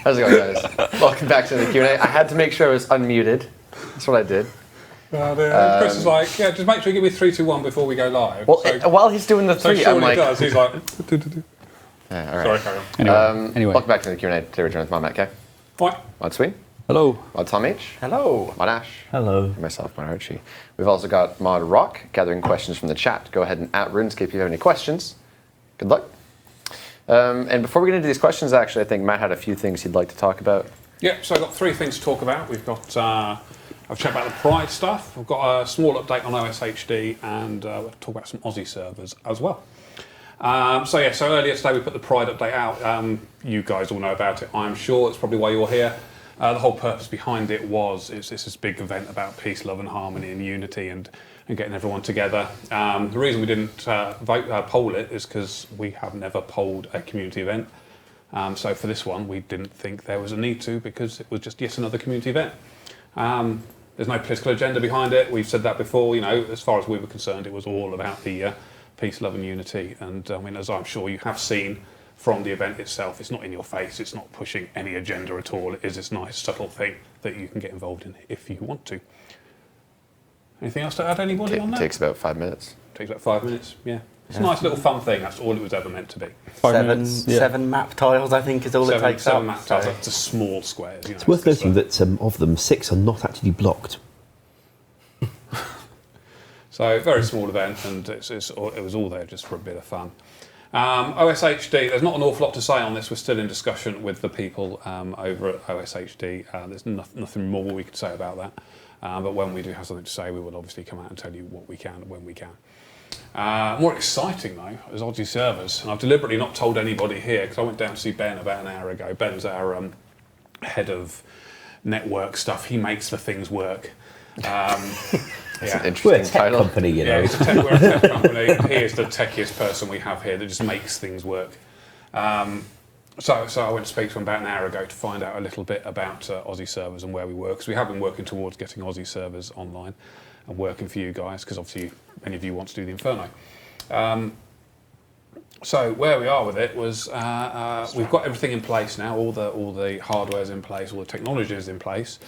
How's it going, guys? Welcome back to the Q&A. I had to make sure I was unmuted. That's what I did. Chris is like, yeah, just make sure you give me 3, 2, 1 before we go live. Well, while he's doing the three, I'm like... does, he's like... Yeah, all right. Sorry, carry on. Anyway. Welcome back to the Q&A. Today we're joined with my Matt K. Right. Mod Sweet. Hello. Mod Tom H. Hello. Mod Ash. Hello. And myself, Mod Archie. We've also got Mod Rock gathering questions from the chat. Go ahead and at RuneScape if you have any questions. Good luck. And before we get into these questions, actually, I think Matt had a few things he'd like to talk about. Yeah, so I've got 3 things to talk about. We've got, I've checked about the Pride stuff. We've got a small update on OSHD, and we'll talk about some Aussie servers as well. So earlier today we put the Pride update out. You guys all know about it, I'm sure. It's probably why you're here. The whole purpose behind it was it's this big event about peace, love and harmony and unity and getting everyone together. The reason we didn't poll it is because we have never polled a community event. So for this one, we didn't think there was a need to, because it was just yet another community event. There's no political agenda behind it. We've said that before. You know, as far as we were concerned, it was all about the peace, love and unity. And I mean, as I'm sure you have seen from the event itself, it's not in your face. It's not pushing any agenda at all. It is this nice, subtle thing that you can get involved in if you want to. Anything else to add, anybody on that? It takes about 5 minutes. Takes about 5 minutes, yeah. It's a nice little fun thing. That's all it was ever meant to be. 7 map tiles, I think, is all it takes. 7 map tiles. That's just small squares. You know, it's worth noting that of them, 6 are not actually blocked. So very small event, and it was all there just for a bit of fun. OSHD, there's not an awful lot to say on this. We're still in discussion with the people over at OSHD. There's nothing more we could say about that. But when we do have something to say, we will obviously come out and tell you what we can and when we can. More exciting though is Aussie servers, and I've deliberately not told anybody here because I went down to see Ben about an hour ago. Ben's our head of network stuff. He makes the things work. It's an interesting title. Company, you know. Yeah, we're a tech company. He is the techiest person we have here that just makes things work. So I went to speak to him about an hour ago to find out a little bit about Aussie servers and where we work, because we have been working towards getting Aussie servers online and working for you guys, because obviously many of you want to do the Inferno. So where we are with it was we've got everything in place now. All the hardware's in place, all the technology is in place.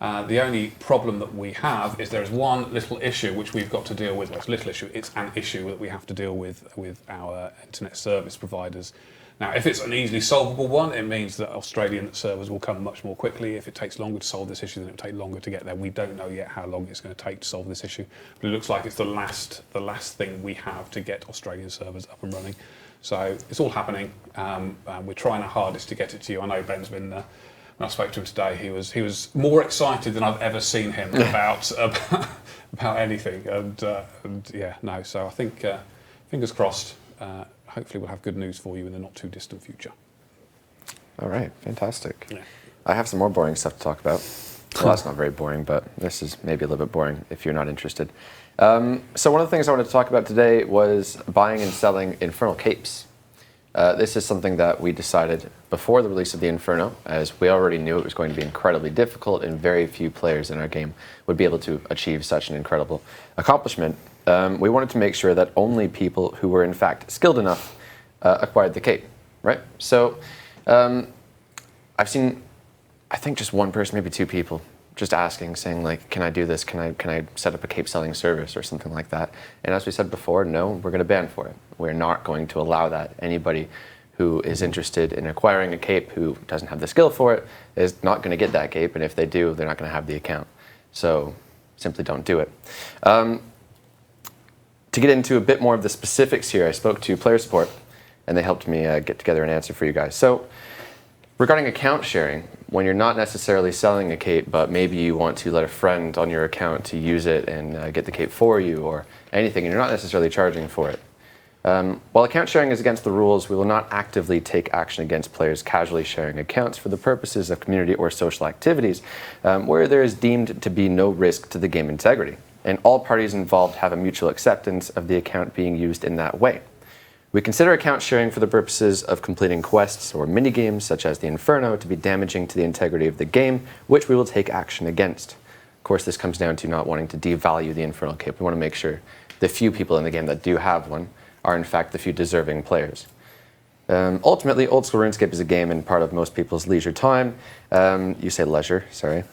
The only problem that we have is there is one little issue which we've got to deal with. Well, it's a little issue. It's an issue that we have to deal with our internet service providers. Now, if it's an easily solvable one, it means that Australian servers will come much more quickly. If it takes longer to solve this issue, then it'll take longer to get there. We don't know yet how long it's going to take to solve this issue, but it looks like it's the last thing we have to get Australian servers up and running. So it's all happening. We're trying our hardest to get it to you. I know Ben's been. When I spoke to him today, he was more excited than I've ever seen him about anything. And yeah, no. So I think fingers crossed. Hopefully we'll have good news for you in the not too distant future. All right, fantastic. Yeah. I have some more boring stuff to talk about. Well, that's not very boring, but this is maybe a little bit boring if you're not interested. So one of the things I wanted to talk about today was buying and selling Infernal capes. This is something that we decided before the release of the Inferno, as we already knew it was going to be incredibly difficult and very few players in our game would be able to achieve such an incredible accomplishment. We wanted to make sure that only people who were in fact skilled enough acquired the cape, right? So I've seen, I think just one person, maybe 2 people, just asking, saying like, can I do this? Can I set up a cape selling service or something like that? And as we said before, no, we're going to ban for it. We're not going to allow that. Anybody who is interested in acquiring a cape who doesn't have the skill for it is not going to get that cape, and if they do, they're not going to have the account. So simply don't do it. To get into a bit more of the specifics here, I spoke to player support, and they helped me get together an answer for you guys. So regarding account sharing, when you're not necessarily selling a cape, but maybe you want to let a friend on your account to use it and get the cape for you or anything, and you're not necessarily charging for it. While account sharing is against the rules, we will not actively take action against players casually sharing accounts for the purposes of community or social activities where there is deemed to be no risk to the game integrity, and all parties involved have a mutual acceptance of the account being used in that way. We consider account sharing for the purposes of completing quests or minigames such as the Inferno to be damaging to the integrity of the game, which we will take action against. Of course, this comes down to not wanting to devalue the Infernal cape. We want to make sure the few people in the game that do have one are in fact the few deserving players. Ultimately, old school RuneScape is a game and part of most people's leisure time. You say leisure, sorry.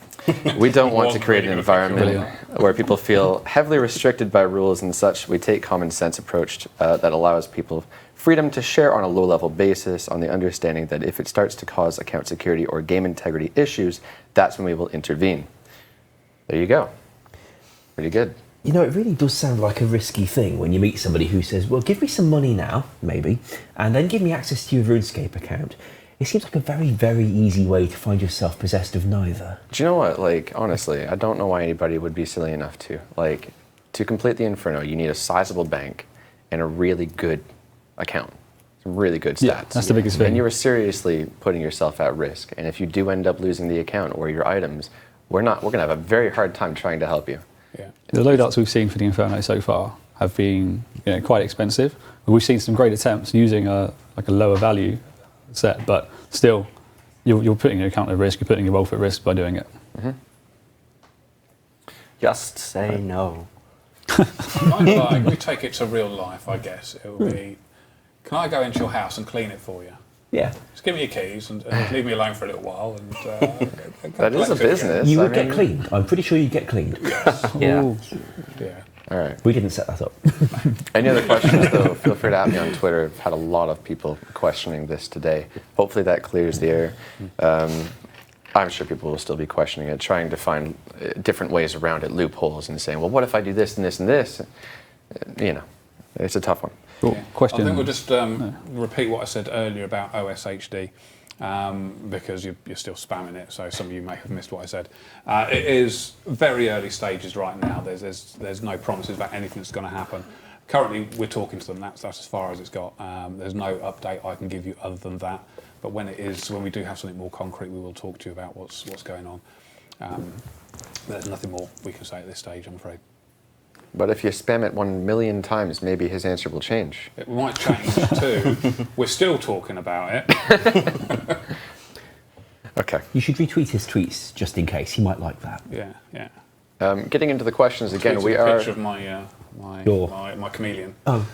We don't want to create an environment where people feel heavily restricted by rules and such. We take common sense approach that allows people freedom to share on a low-level basis, on the understanding that if it starts to cause account security or game integrity issues, that's when we will intervene. There you go. Pretty good. You know, it really does sound like a risky thing when you meet somebody who says, well, give me some money now, maybe, and then give me access to your RuneScape account. It seems like a very, very easy way to find yourself possessed of neither. Do you know what, like, honestly, I don't know why anybody would be silly enough to. Like, to complete the Inferno, you need a sizable bank and a really good account. Some really good stats. Yeah, that's the biggest thing. And you are seriously putting yourself at risk. And if you do end up losing the account or your items, we're going to have a very hard time trying to help you. Yeah. The loadouts we've seen for the Inferno so far have been quite expensive. We've seen some great attempts using a lower value set, but still, you're putting your account at risk, you're putting your wealth at risk by doing it. Mm-hmm. Just say no. We take it to real life, I guess. It will be, can I go into your house and clean it for you? Yeah. Just give me your keys and leave me alone for a little while. And that is a business. You would get cleaned. I'm pretty sure you'd get cleaned. Yes. Yeah. Yeah. All right. We didn't set that up. Any other questions, though, feel free to add me on Twitter. I've had a lot of people questioning this today. Hopefully that clears the air. I'm sure people will still be questioning it, trying to find different ways around it, loopholes, and saying, well, what if I do this and this and this? You know, it's a tough one. Cool. Question. I think we'll just repeat what I said earlier about OSHD. Because you're still spamming it, so some of you may have missed what I said. It is very early stages right now. There's no promises about anything that's going to happen. Currently, we're talking to them. That's as far as it's got. There's no update I can give you other than that. But when we do have something more concrete, we will talk to you about what's going on. There's nothing more we can say at this stage, I'm afraid. But if you spam it 1 million times, maybe his answer will change. It might change too. We're still talking about it. Okay. You should retweet his tweets just in case. He might like that. Yeah. Getting into the questions again, we a are. picture of my chameleon. Oh.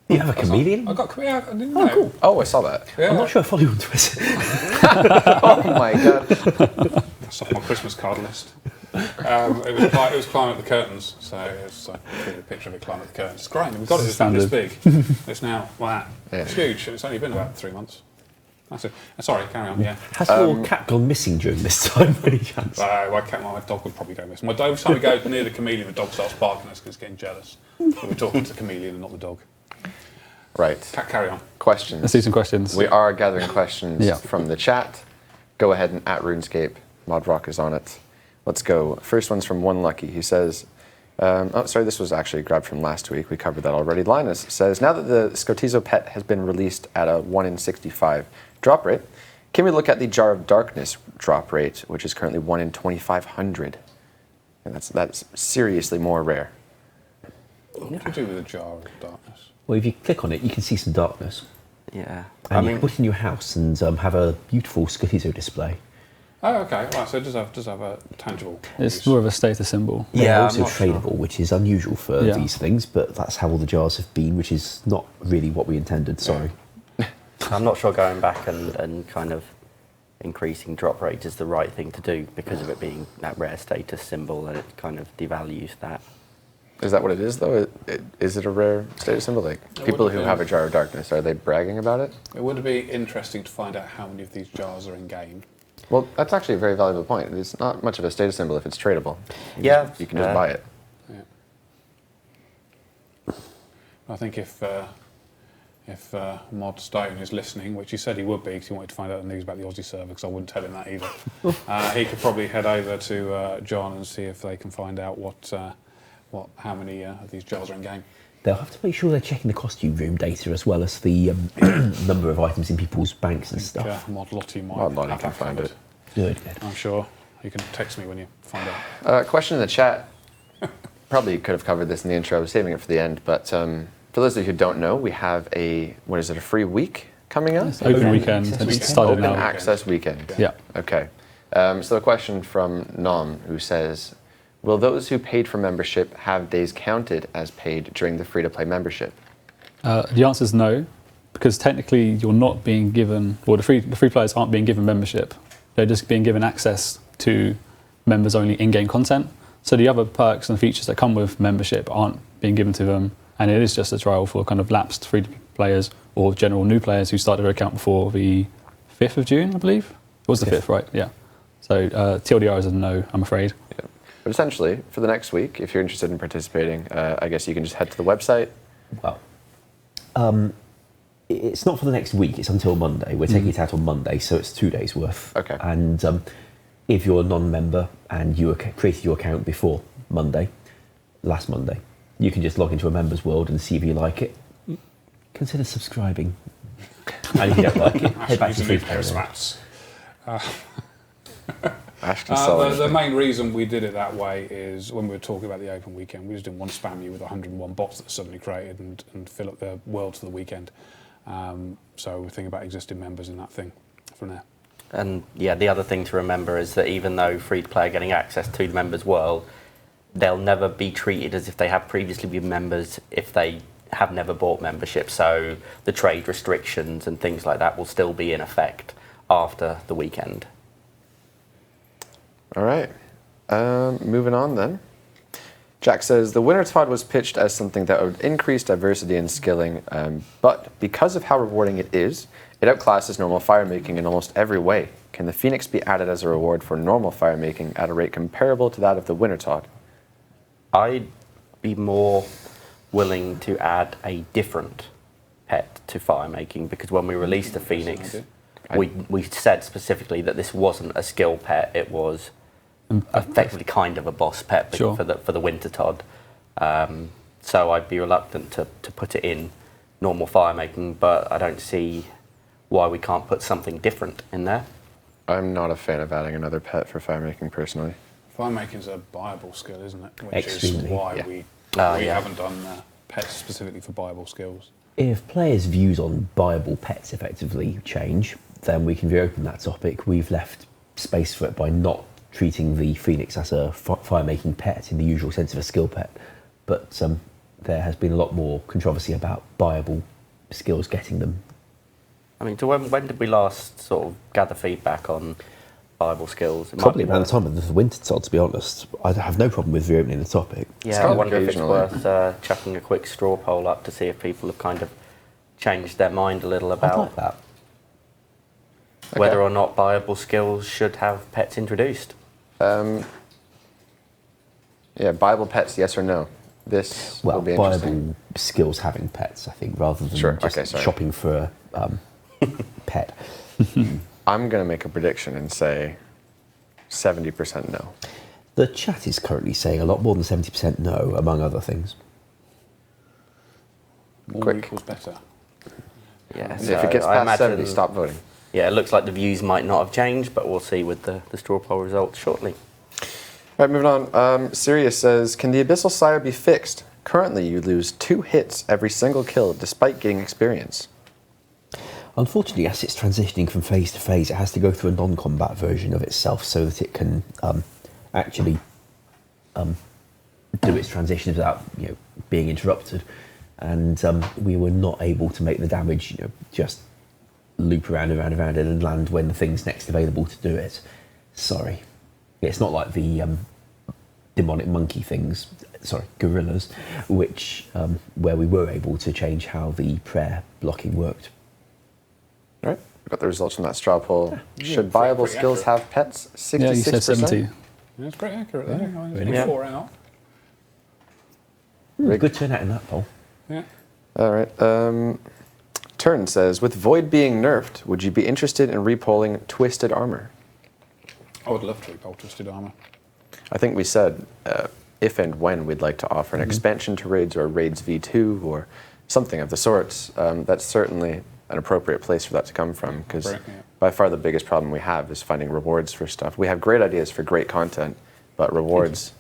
You have a chameleon? I got chameleon. I didn't know. Cool. Oh, I saw that. Yeah. I'm not sure I follow you on Twitter. Oh my god. That's off my Christmas card list. It was climbing up the curtains, so it was a picture of it climbing up the curtains. It's great. We've got it this big. It's now like that. Yeah. It's huge. It's only been about 3 months. That's it. Sorry, carry on. Yeah. Has your cat gone missing during this time, by any chance? My dog would probably go missing. Every time we go near the chameleon, the dog starts barking at us because it's getting jealous. But we're talking to the chameleon and not the dog. Right. Carry on. Questions. Let's do some questions. We are gathering questions Yeah. from the chat. Go ahead and at RuneScape. Modrock is on it. Let's go. First one's from One Lucky. He says, this was actually grabbed from last week. We covered that already. Linus says, now that the Scotizo pet has been released at a 1 in 65 drop rate, can we look at the Jar of Darkness drop rate, which is currently 1 in 2,500? And that's seriously more rare. What do you do with a Jar of Darkness? Well, if you click on it, you can see some darkness. Yeah. And you can put it in your house and have a beautiful Scotizo display. Oh, okay. Right, so it does have a tangible It's use. more of a status symbol. They're I'm also not sure. tradable, which is unusual for these things, but that's how all the jars have been, which is not really what we intended, sorry. I'm not sure going back and kind of increasing drop rate is the right thing to do because of it being that rare status symbol, and it kind of devalues that. Is that what it is, though? Is it a rare status symbol? Like, people who have a Jar of Darkness, are they bragging about it? It would be interesting to find out how many of these jars are in game. Well, that's actually a very valuable point. It's not much of a status symbol if it's tradable. You can just buy it. Yeah. I think if Mod Stone is listening, which he said he would be because he wanted to find out the news about the Aussie server, because I wouldn't tell him that either, he could probably head over to John and see if they can find out how many of these jars are in game. They'll have to make sure they're checking the costume room data as well as the number of items in people's banks and stuff. Mod Lottie might Mod Lottie have can that find covered. it. Good. I'm sure. You can text me when you find out. Question in the chat. Probably could have covered this in the intro. I was saving it for the end. But for those of you who don't know, we have a free week coming up? Open weekend. It's started Open now. access weekend. Yeah. Okay. So a question from Nom, who says, will those who paid for membership have days counted as paid during the free-to-play membership? The answer is no, because technically you're not being given, or the free players aren't being given membership. They're just being given access to members only in-game content. So the other perks and features that come with membership aren't being given to them, and it is just a trial for kind of lapsed free players or general new players who started their account before the 5th of June, I believe. It was the 5th, right? Yeah. So TLDR is a no, I'm afraid. Yeah. But essentially, for the next week, if you're interested in participating, I guess you can just head to the website. Well, it's not for the next week, it's until Monday. We're taking it out on Monday, so it's 2 days worth. Okay. And if you're a non-member and you created your account before Monday, last Monday, you can just log into a member's world and see if you like it. Consider subscribing. And if you don't like it, head back to free player. The main reason we did it that way is when we were talking about the open weekend, we just didn't want to spam you with 101 bots that suddenly created and fill up the world for the weekend. So we're thinking about existing members in that thing from there. And yeah, the other thing to remember is that even though free-to-play are getting access to the members' world, they'll never be treated as if they have previously been members if they have never bought membership. So the trade restrictions and things like that will still be in effect after the weekend. All right. Moving on then. Jack says, the Winter Todd was pitched as something that would increase diversity and skilling, but because of how rewarding it is, it outclasses normal fire making in almost every way. Can the Phoenix be added as a reward for normal fire making at a rate comparable to that of the Winter Todd? I'd be more willing to add a different pet to fire making, because when we released the Phoenix, we said specifically that this wasn't a skill pet, it was effectively kind of a boss pet for the Winter Todd. So I'd be reluctant to put it in normal fire making, but I don't see why we can't put something different in there. I'm not a fan of adding another pet for fire making personally. Fire making is a buyable skill, isn't it? Which Extremely, is why we haven't done pets specifically for buyable skills. If players' views on buyable pets effectively change, then we can reopen that topic. We've left space for it by not treating the Phoenix as a fire-making pet in the usual sense of a skill pet. But there has been a lot more controversy about buyable skills getting them. I mean, when did we last sort of gather feedback on buyable skills? Probably around the time of the Winter Todd, to be honest. I have no problem with reopening the topic. Yeah, I wonder if it's worth chucking a quick straw poll up to see if people have kind of changed their mind a little about I'd like that. Whether or not buyable skills should have pets introduced. Yeah, buyable pets, yes or no? This will be interesting. Buyable skills having pets, I think, rather than just shopping for a pet. I'm going to make a prediction and say 70% no. The chat is currently saying a lot more than 70% no, among other things. More equals better. Yeah, so if it gets past 70, stop voting. Yeah, it looks like the views might not have changed, but we'll see with the straw poll results shortly. All right, moving on. Sirius says, can the Abyssal Sire be fixed? Currently, you lose 2 hits every single kill, despite getting experience. Unfortunately, as it's transitioning from phase to phase, it has to go through a non-combat version of itself so that it can actually do its transition without being interrupted. And we were not able to make the damage just loop around and around and around and land when the thing's next available to do it. Sorry. It's not like the demonic monkey things, gorillas, which where we were able to change how the prayer blocking worked. All right, we've got the results from that straw poll. Should buyable skills have pets? 66%? Yeah, you said 70. Yeah, it's pretty accurate there. Really? 4 out. Good turnout in that poll. Yeah. All right. Turn says, with Void being nerfed, would you be interested in repolling Twisted Armor? I would love to repoll Twisted Armor. I think we said if and when we'd like to offer an expansion to raids or raids V2 or something of the sorts. That's certainly an appropriate place for that to come from, because by far the biggest problem we have is finding rewards for stuff. We have great ideas for great content, but rewards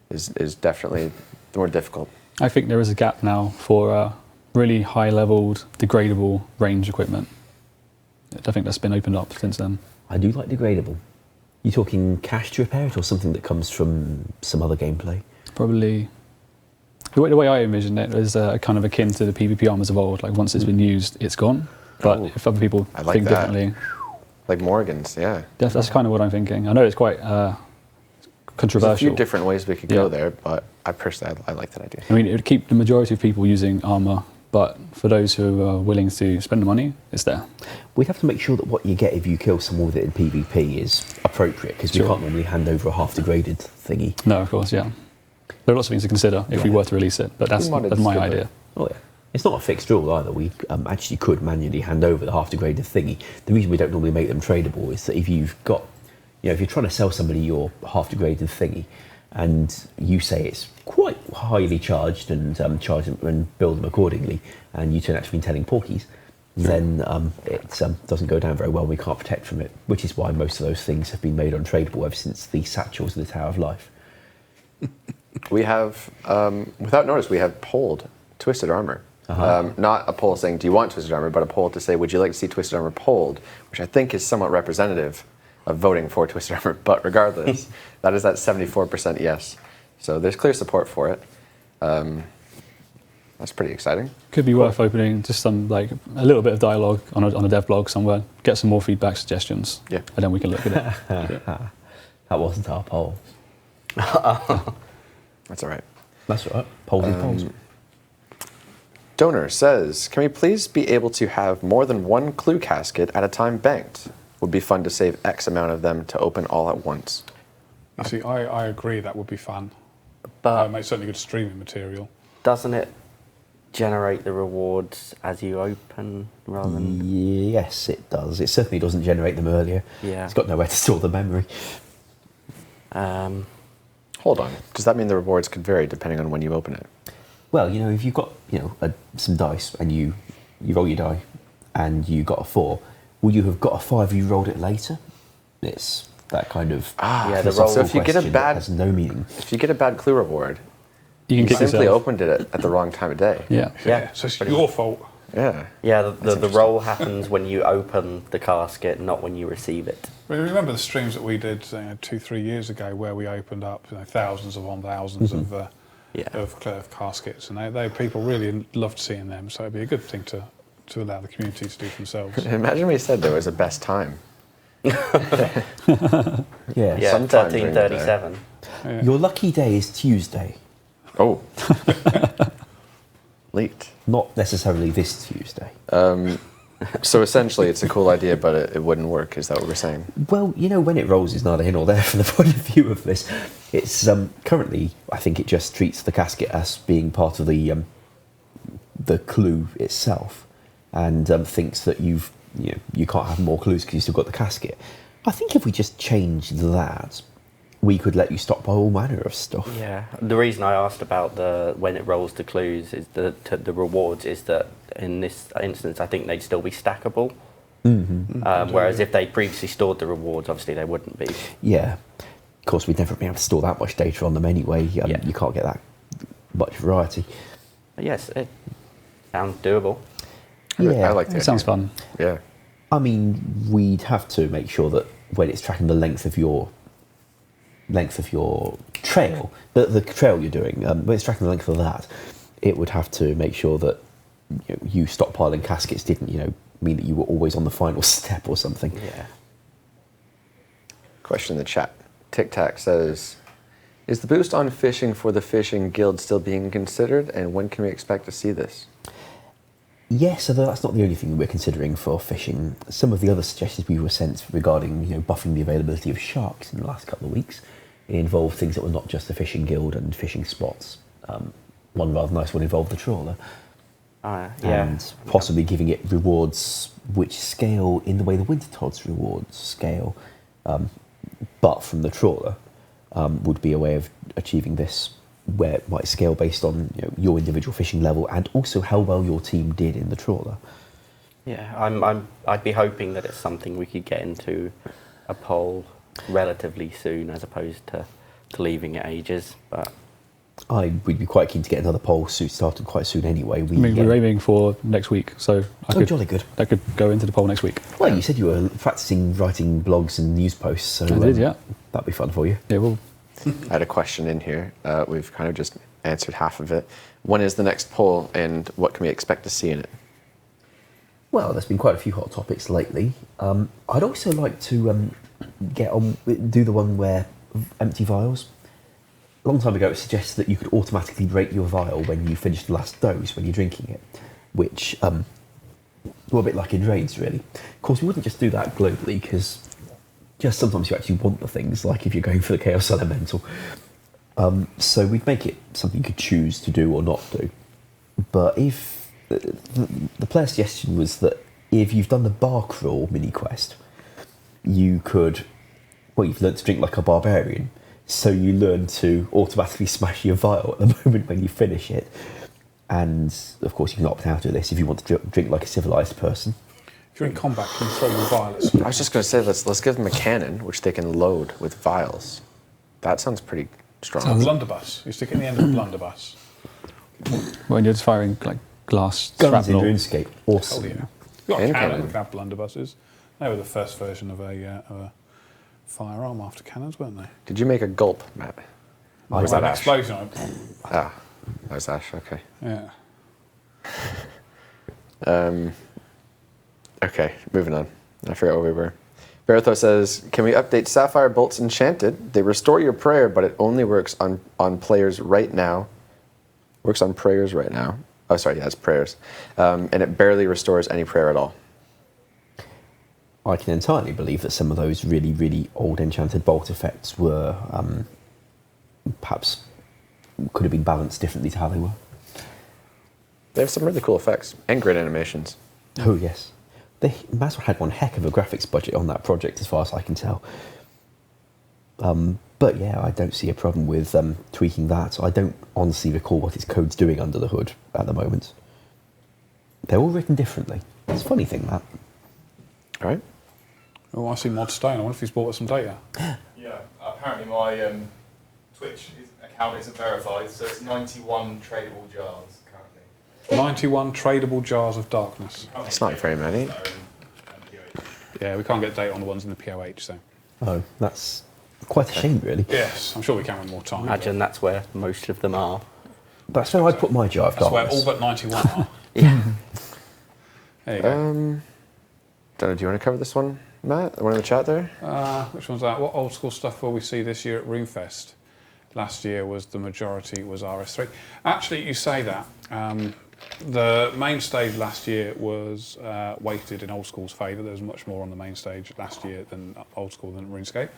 is definitely more difficult. I think there is a gap now for really high-leveled, degradable range equipment. I think that's been opened up since then. I do like degradable. You talking cash to repair it or something that comes from some other gameplay? Probably The way I envision it is kind of akin to the PvP armors of old. Like once it's been used, it's gone. But if other people think differently, like Morgan's, yeah. That's kind of what I'm thinking. I know it's quite controversial. There's a few different ways we could go there, but I personally I like that idea. I mean, it would keep the majority of people using armor, but for those who are willing to spend the money, it's there. We'd have to make sure that what you get if you kill someone with it in PvP is appropriate, because we can't normally hand over a half-degraded thingy. No, of course, yeah. There are lots of things to consider if we were to release it, but that's my idea. Oh yeah. It's not a fixed rule either. We actually could manually hand over the half-degraded thingy. The reason we don't normally make them tradable is that if you've got, if you're trying to sell somebody your half-degraded thingy, and you say it's quite highly charged and charge them and build them accordingly, and you turn out to be telling porkies, then it doesn't go down very well. We can't protect from it, which is why most of those things have been made untradable ever since the satchels of the Tower of Life. We have, without notice, we have polled Twisted Armor. Not a poll saying, do you want Twisted Armor, but a poll to say, would you like to see Twisted Armor polled, which I think is somewhat representative of voting for Twisted Armor, but regardless, that is at 74% yes. So there's clear support for it. That's pretty exciting. Could be worth opening just some, like, a little bit of dialogue on a dev blog somewhere, get some more feedback, suggestions, and then we can look at it. That wasn't our poll. That's all right. That's all right. Polls is polls. Donor says, can we please be able to have more than one clue casket at a time banked? Would be fun to save X amount of them to open all at once. You see, I agree that would be fun. But It's certainly good streaming material. doesn't it generate the rewards as you open rather than... Yes, it does. It certainly doesn't generate them earlier. Yeah. It's got nowhere to store the memory. Hold on. Does that mean the rewards could vary depending on when you open it? Well, if you've got some dice and you roll your die and you got a 4, would you have got a 5 if you rolled it later? It's that kind of yeah, the philosophical roll. So if you get a question that bad has no meaning. If you get a bad clue reward, You can you kick simply yourself. opened it at the wrong time of day. Yeah. Yeah. So it's your fault. Yeah. Yeah, the roll happens when you open the casket, not when you receive it. I mean, remember the streams that we did 2-3 years ago where we opened up thousands upon thousands of caskets, and they people really loved seeing them. So it'd be a good thing to allow the community to do for themselves. Imagine we said there was a best time. Yeah. Yeah, Sometime during the day. 13:37. Yeah. Your lucky day is Tuesday, Oh. Leaked. not necessarily this Tuesday. So essentially, it's a cool idea, but it wouldn't work. Is that what we're saying? Well, when it rolls is neither here nor there from the point of view of this. It's currently, I think it just treats the casket as being part of the clue itself, and thinks that you can't have more clues because you've still got the casket. I think if we just change that, we could let you stockpile all manner of stuff. Yeah, the reason I asked about when it rolls the clues is the rewards is that in this instance I think they'd still be stackable. Whereas if they previously stored the rewards, obviously they wouldn't be. Yeah. Of course, we'd never be able to store that much data on them anyway. You can't get that much variety. But yes, it sounds doable. Yeah. I like that. It sounds fun. Yeah. I mean, we'd have to make sure that when it's tracking the length of your trail, the trail you're doing, when it's tracking the length of that, it would have to make sure that you stockpiling caskets didn't, mean that you were always on the final step or something. Yeah. Question in the chat. Tic Tac says, is the boost on fishing for the fishing guild still being considered, and when can we expect to see this? Yes, although that's not the only thing we're considering for fishing. Some of the other suggestions we were sent regarding buffing the availability of sharks in the last couple of weeks involved things that were not just the fishing guild and fishing spots. One rather nice one involved the trawler. And possibly giving it rewards which scale in the way the winter tods rewards scale, but from the trawler would be a way of achieving this, where it might scale based on your individual fishing level and also how well your team did in the trawler. Yeah, I'd be hoping that it's something we could get into a poll relatively soon, as opposed to leaving it ages. But we'd be quite keen to get another poll started quite soon anyway. We're aiming for next week, so jolly good. That could go into the poll next week. Well, you said you were practicing writing blogs and news posts, so I did, yeah. That'd be fun for you. Yeah, well, I had a question in here. We've kind of just answered half of it. When is the next poll, and what can we expect to see in it? Well, there's been quite a few hot topics lately. I'd also like to do the one where empty vials. A long time ago, it suggested that you could automatically rate your vial when you finish the last dose when you're drinking it, which, well, a bit like in raids, really. Of course, we wouldn't just do that globally, because just sometimes you actually want the things, like if you're going for the Chaos Elemental. So we'd make it something you could choose to do or not do. But if the player suggestion was that if you've done the bar crawl mini quest, you could, well, you've learned to drink like a barbarian, so you learn to automatically smash your vial at the moment when you finish it. And of course, you can opt out of this if you want to drink like a civilized person. If you're in combat, you can throw your violets. I was just going to say, let's give them a cannon, which they can load with vials. That sounds pretty strong. A blunderbuss. You stick it in the end of the blunderbuss. When you're just firing like glass Guns in shrapnel. RuneScape, awesome. Oh yeah. You've got a And cannon, cannon. we have blunderbusses. They were the first version of a firearm after cannons, weren't they? Did you make a gulp, Matt? Or was Like that an Ash? explosion on it. Ah, that was Ash, okay. Yeah. Okay, moving on. I forgot where we were. Baratho says, can we update Sapphire Bolts Enchanted? They restore your prayer, but it only works on players right now. Works on prayers right now. Oh, sorry, yeah, it's prayers. And it barely restores any prayer at all. I can entirely believe that some of those really, really old enchanted bolt effects were perhaps could have been balanced differently to how they were. They have some really cool effects and great animations. Oh yes, they Maswell had one heck of a graphics budget on that project, as far as I can tell. But yeah, I don't see a problem with tweaking that. I don't honestly recall what its code's doing under the hood at the moment. They're all written differently. It's a funny thing, that. All right. Oh, I see Mod Stone. I wonder if he's bought us some data. Yeah, apparently my Twitch account isn't verified, so it's 91 tradable jars currently. 91 tradable jars of darkness. It's not very many. Yeah, we can't get data on the ones in the POH, so. Oh, that's quite a shame, really. Yes, I'm sure we can with more time. Imagine that's where most of them are. That's where I'd put my jar of That's where darkness. all but 91 are. Yeah. There you go. Don't know, do you want to cover this one, Matt? The one in the chat there? Which one's that? What old school stuff will we see this year at RuneFest? Last year was the majority was RS3. Actually, you say that. The main stage last year was weighted in old school's favour. There was much more on the main stage last year than old school than RuneScape.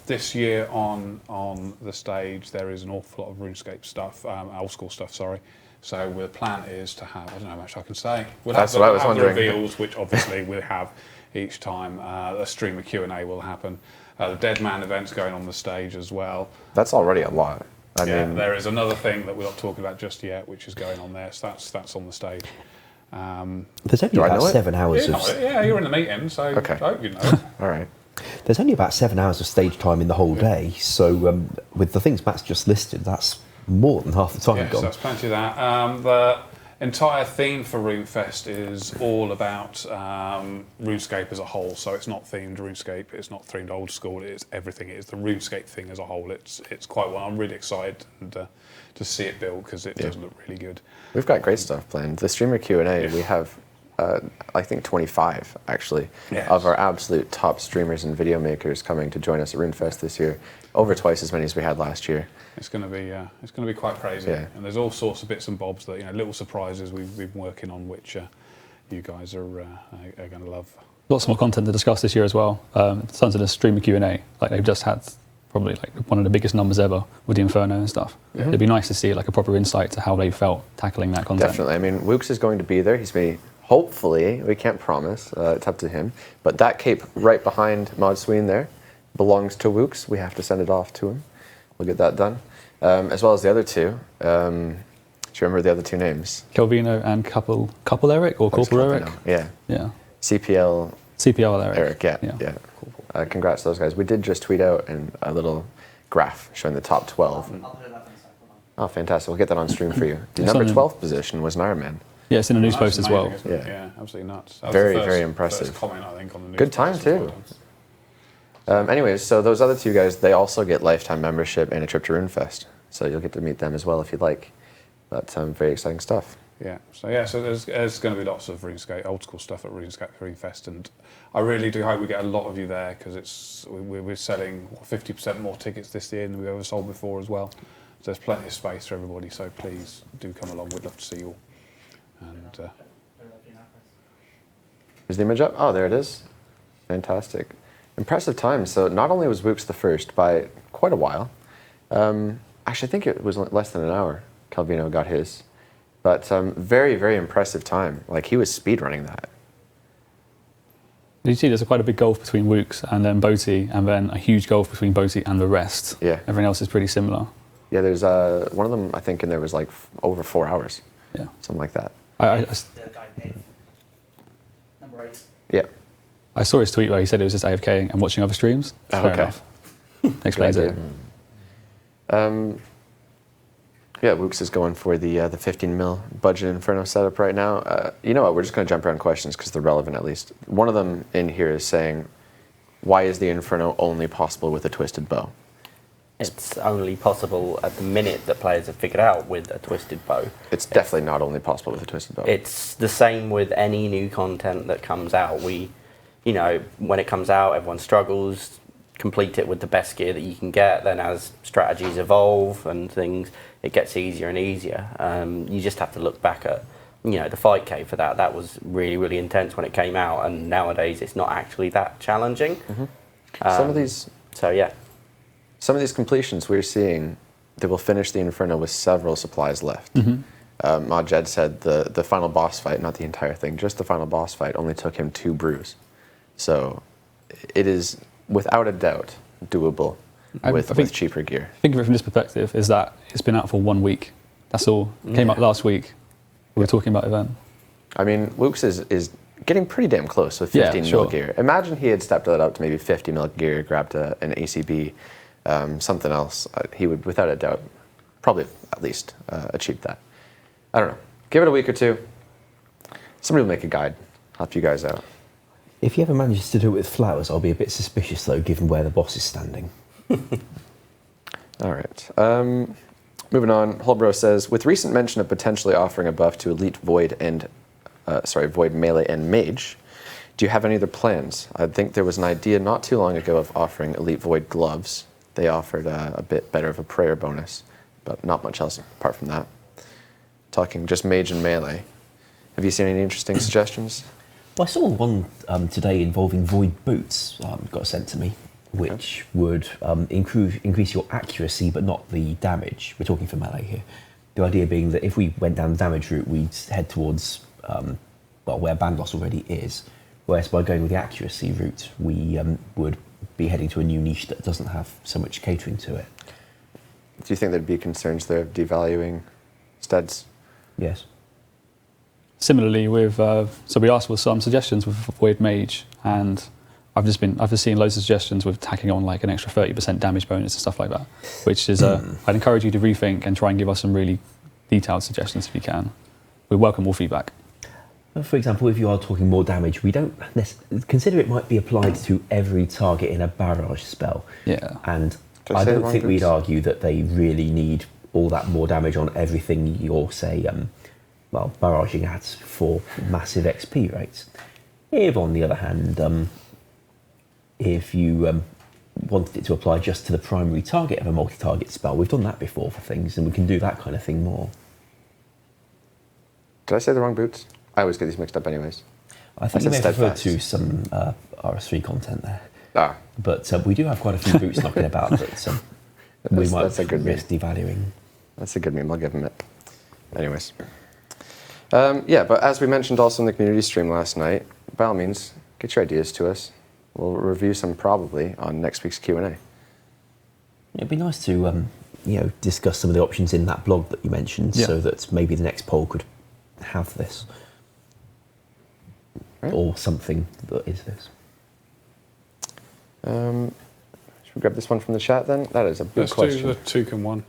This year on the stage there is an awful lot of RuneScape stuff, old school stuff, sorry. So the plan is to have, I don't know how much I can say. We'll That's have what I was the wondering. reveals, which obviously we'll have each time. A streamer Q&A will happen. The Dead Man event's going on the stage as well. That's already a lot. I mean, There is another thing that we're not talking about just yet, which is going on there. So that's on the stage. There's only Do I about know it? 7 hours Yeah, you're in the meeting, so Okay. I hope you know. all right. There's only about 7 hours of stage time in the whole day. So with the things Matt's just listed, that's more than half the time Yes, gone. that's plenty of that. The entire theme for RuneFest is all about RuneScape as a whole. So it's not themed RuneScape, it's not themed old school, it is everything. It is the RuneScape thing as a whole. It's quite well. I'm really excited to see it build because it does look really good. We've got great stuff planned. The streamer Q&A, we have, I think, 25, actually, Yes. of our absolute top streamers and video makers coming to join us at RuneFest this year. Over twice as many as we had last year. It's going to be quite crazy, Yeah. and there's all sorts of bits and bobs that little surprises we've been working on, which you guys are going to love. Lots more content to discuss this year as well. Tons of the streamer Q&A, like they've just had probably like one of the biggest numbers ever with the Inferno and stuff. It'd be nice to see like a proper insight to how they felt tackling that content. Definitely. I mean, Wooks is going to be there. He's going to be, hopefully, we can't promise, it's up to him, but that cape right behind Mod Sween there belongs to Wooks. We have to send it off to him. We'll get that done. As well as the other two. Do you remember the other two names? Calvino and Couple Eric or Corporal Eric? Yeah. Yeah. CPL CPL Eric. Eric, yeah. Congrats to those guys. We did just tweet out a little graph showing the top 12. I'll put it up in a second. Oh, fantastic. We'll get that on stream for you. The It's number on- 12th position was an Iron Man. Yeah, it's in the news That's post as well. amazing, isn't it? Yeah. Yeah, absolutely nuts. That was Very, the very first impressive. comment, I think, on the news Good time, post too. as well. Anyways, so those other two guys, they also get lifetime membership and a trip to RuneFest. so you'll get to meet them as well if you'd like. But very exciting stuff. Yeah, so there's going to be lots of RuneScape, old school stuff at RuneFest, and I really do hope we get a lot of you there, because we're selling 50% more tickets this year than we've ever sold before as well. So there's plenty of space for everybody, so please do come along. We'd love to see you all. And is the image up? Oh, there it is. Fantastic. Impressive time. So not only was Wooks the first by quite a while, actually I think it was less than an hour Calvino got his, but very, very impressive time. Like, he was speedrunning that. You see there's quite a big gulf between Wooks and then Boaty, and then a huge gulf between Boaty and the rest. Yeah. Everything else is pretty similar. Yeah, there's one of them, I think, in there was like over 4 hours. Yeah. Something like that. Number 8. Yeah. I saw his tweet where he said it was just AFKing and watching other streams. Oh, Fair okay. enough. Explains Good it. idea. Yeah, Wooks is going for the 15 mil budget Inferno setup right now. You know what? We're just going to jump around questions because they're relevant at least. One of them in here is saying, why is the Inferno only possible with a twisted bow? It's only possible at the minute that players have figured out with a twisted bow. It's definitely not only possible with a twisted bow. It's the same with any new content that comes out. When it comes out, everyone struggles. Complete it with the best gear that you can get. Then as strategies evolve and things, it gets easier and easier. You just have to look back at, the fight cave for that. That was really, really intense when it came out, and nowadays it's not actually that challenging. Mm-hmm. Some of these completions we're seeing, they will finish the Inferno with several supplies left. Mm-hmm. Majed said the final boss fight, not the entire thing, just the final boss fight only took him 2 brews. So it is without a doubt doable with cheaper gear. Think of it from this perspective, is that it's been out for 1 week. That's all. Came out last week. We were talking about it then. I mean, Wooks is getting pretty damn close with 15 mil gear. Imagine he had stepped that up to maybe 50 mil gear, grabbed an ACB, something else. He would, without a doubt, probably at least achieve that. I don't know. Give it a week or two. Somebody will make a guide, help you guys out. If he ever manages to do it with flowers, I'll be a bit suspicious, though, given where the boss is standing. All right. Moving on, Holbro says, with recent mention of potentially offering a buff to Elite Void Void Melee and Mage, do you have any other plans? I think there was an idea not too long ago of offering Elite Void gloves. They offered a bit better of a prayer bonus, but not much else apart from that. Talking just Mage and Melee. Have you seen any interesting suggestions? Well, I saw one today involving Void Boots, got sent to me, which would increase your accuracy but not the damage. We're talking for melee here. The idea being that if we went down the damage route, we'd head towards where band loss already is, whereas by going with the accuracy route, we would be heading to a new niche that doesn't have so much catering to it. Do you think there'd be concerns there of devaluing studs? Yes. Similarly with, so we asked for some suggestions with Void Mage, and I've just seen loads of suggestions with tacking on like an extra 30% damage bonus and stuff like that, which is, I'd encourage you to rethink and try and give us some really detailed suggestions if you can. We welcome all feedback. For example, if you are talking more damage, we don't consider it might be applied to every target in a barrage spell. Yeah. And I don't think we'd argue that they really need all that more damage on everything you're, say, barraging at for massive XP rates. If, on the other hand, if you wanted it to apply just to the primary target of a multi-target spell, we've done that before for things, and we can do that kind of thing more. Did I say the wrong boots? I always get these mixed up anyways. I think you may have referred to some RS3 content there. Ah. But we do have quite a few boots knocking about that we might risk devaluing. That's a good meme, I'll give him it. Anyways. But as we mentioned also in the community stream last night, by all means, get your ideas to us. We'll review some probably on next week's Q&A. It'd be nice to discuss some of the options in that blog that you mentioned, so that maybe the next poll could have this. Right. Or something that is this. Should we grab this one from the chat then? That is a big question. Let's do the Toucan one.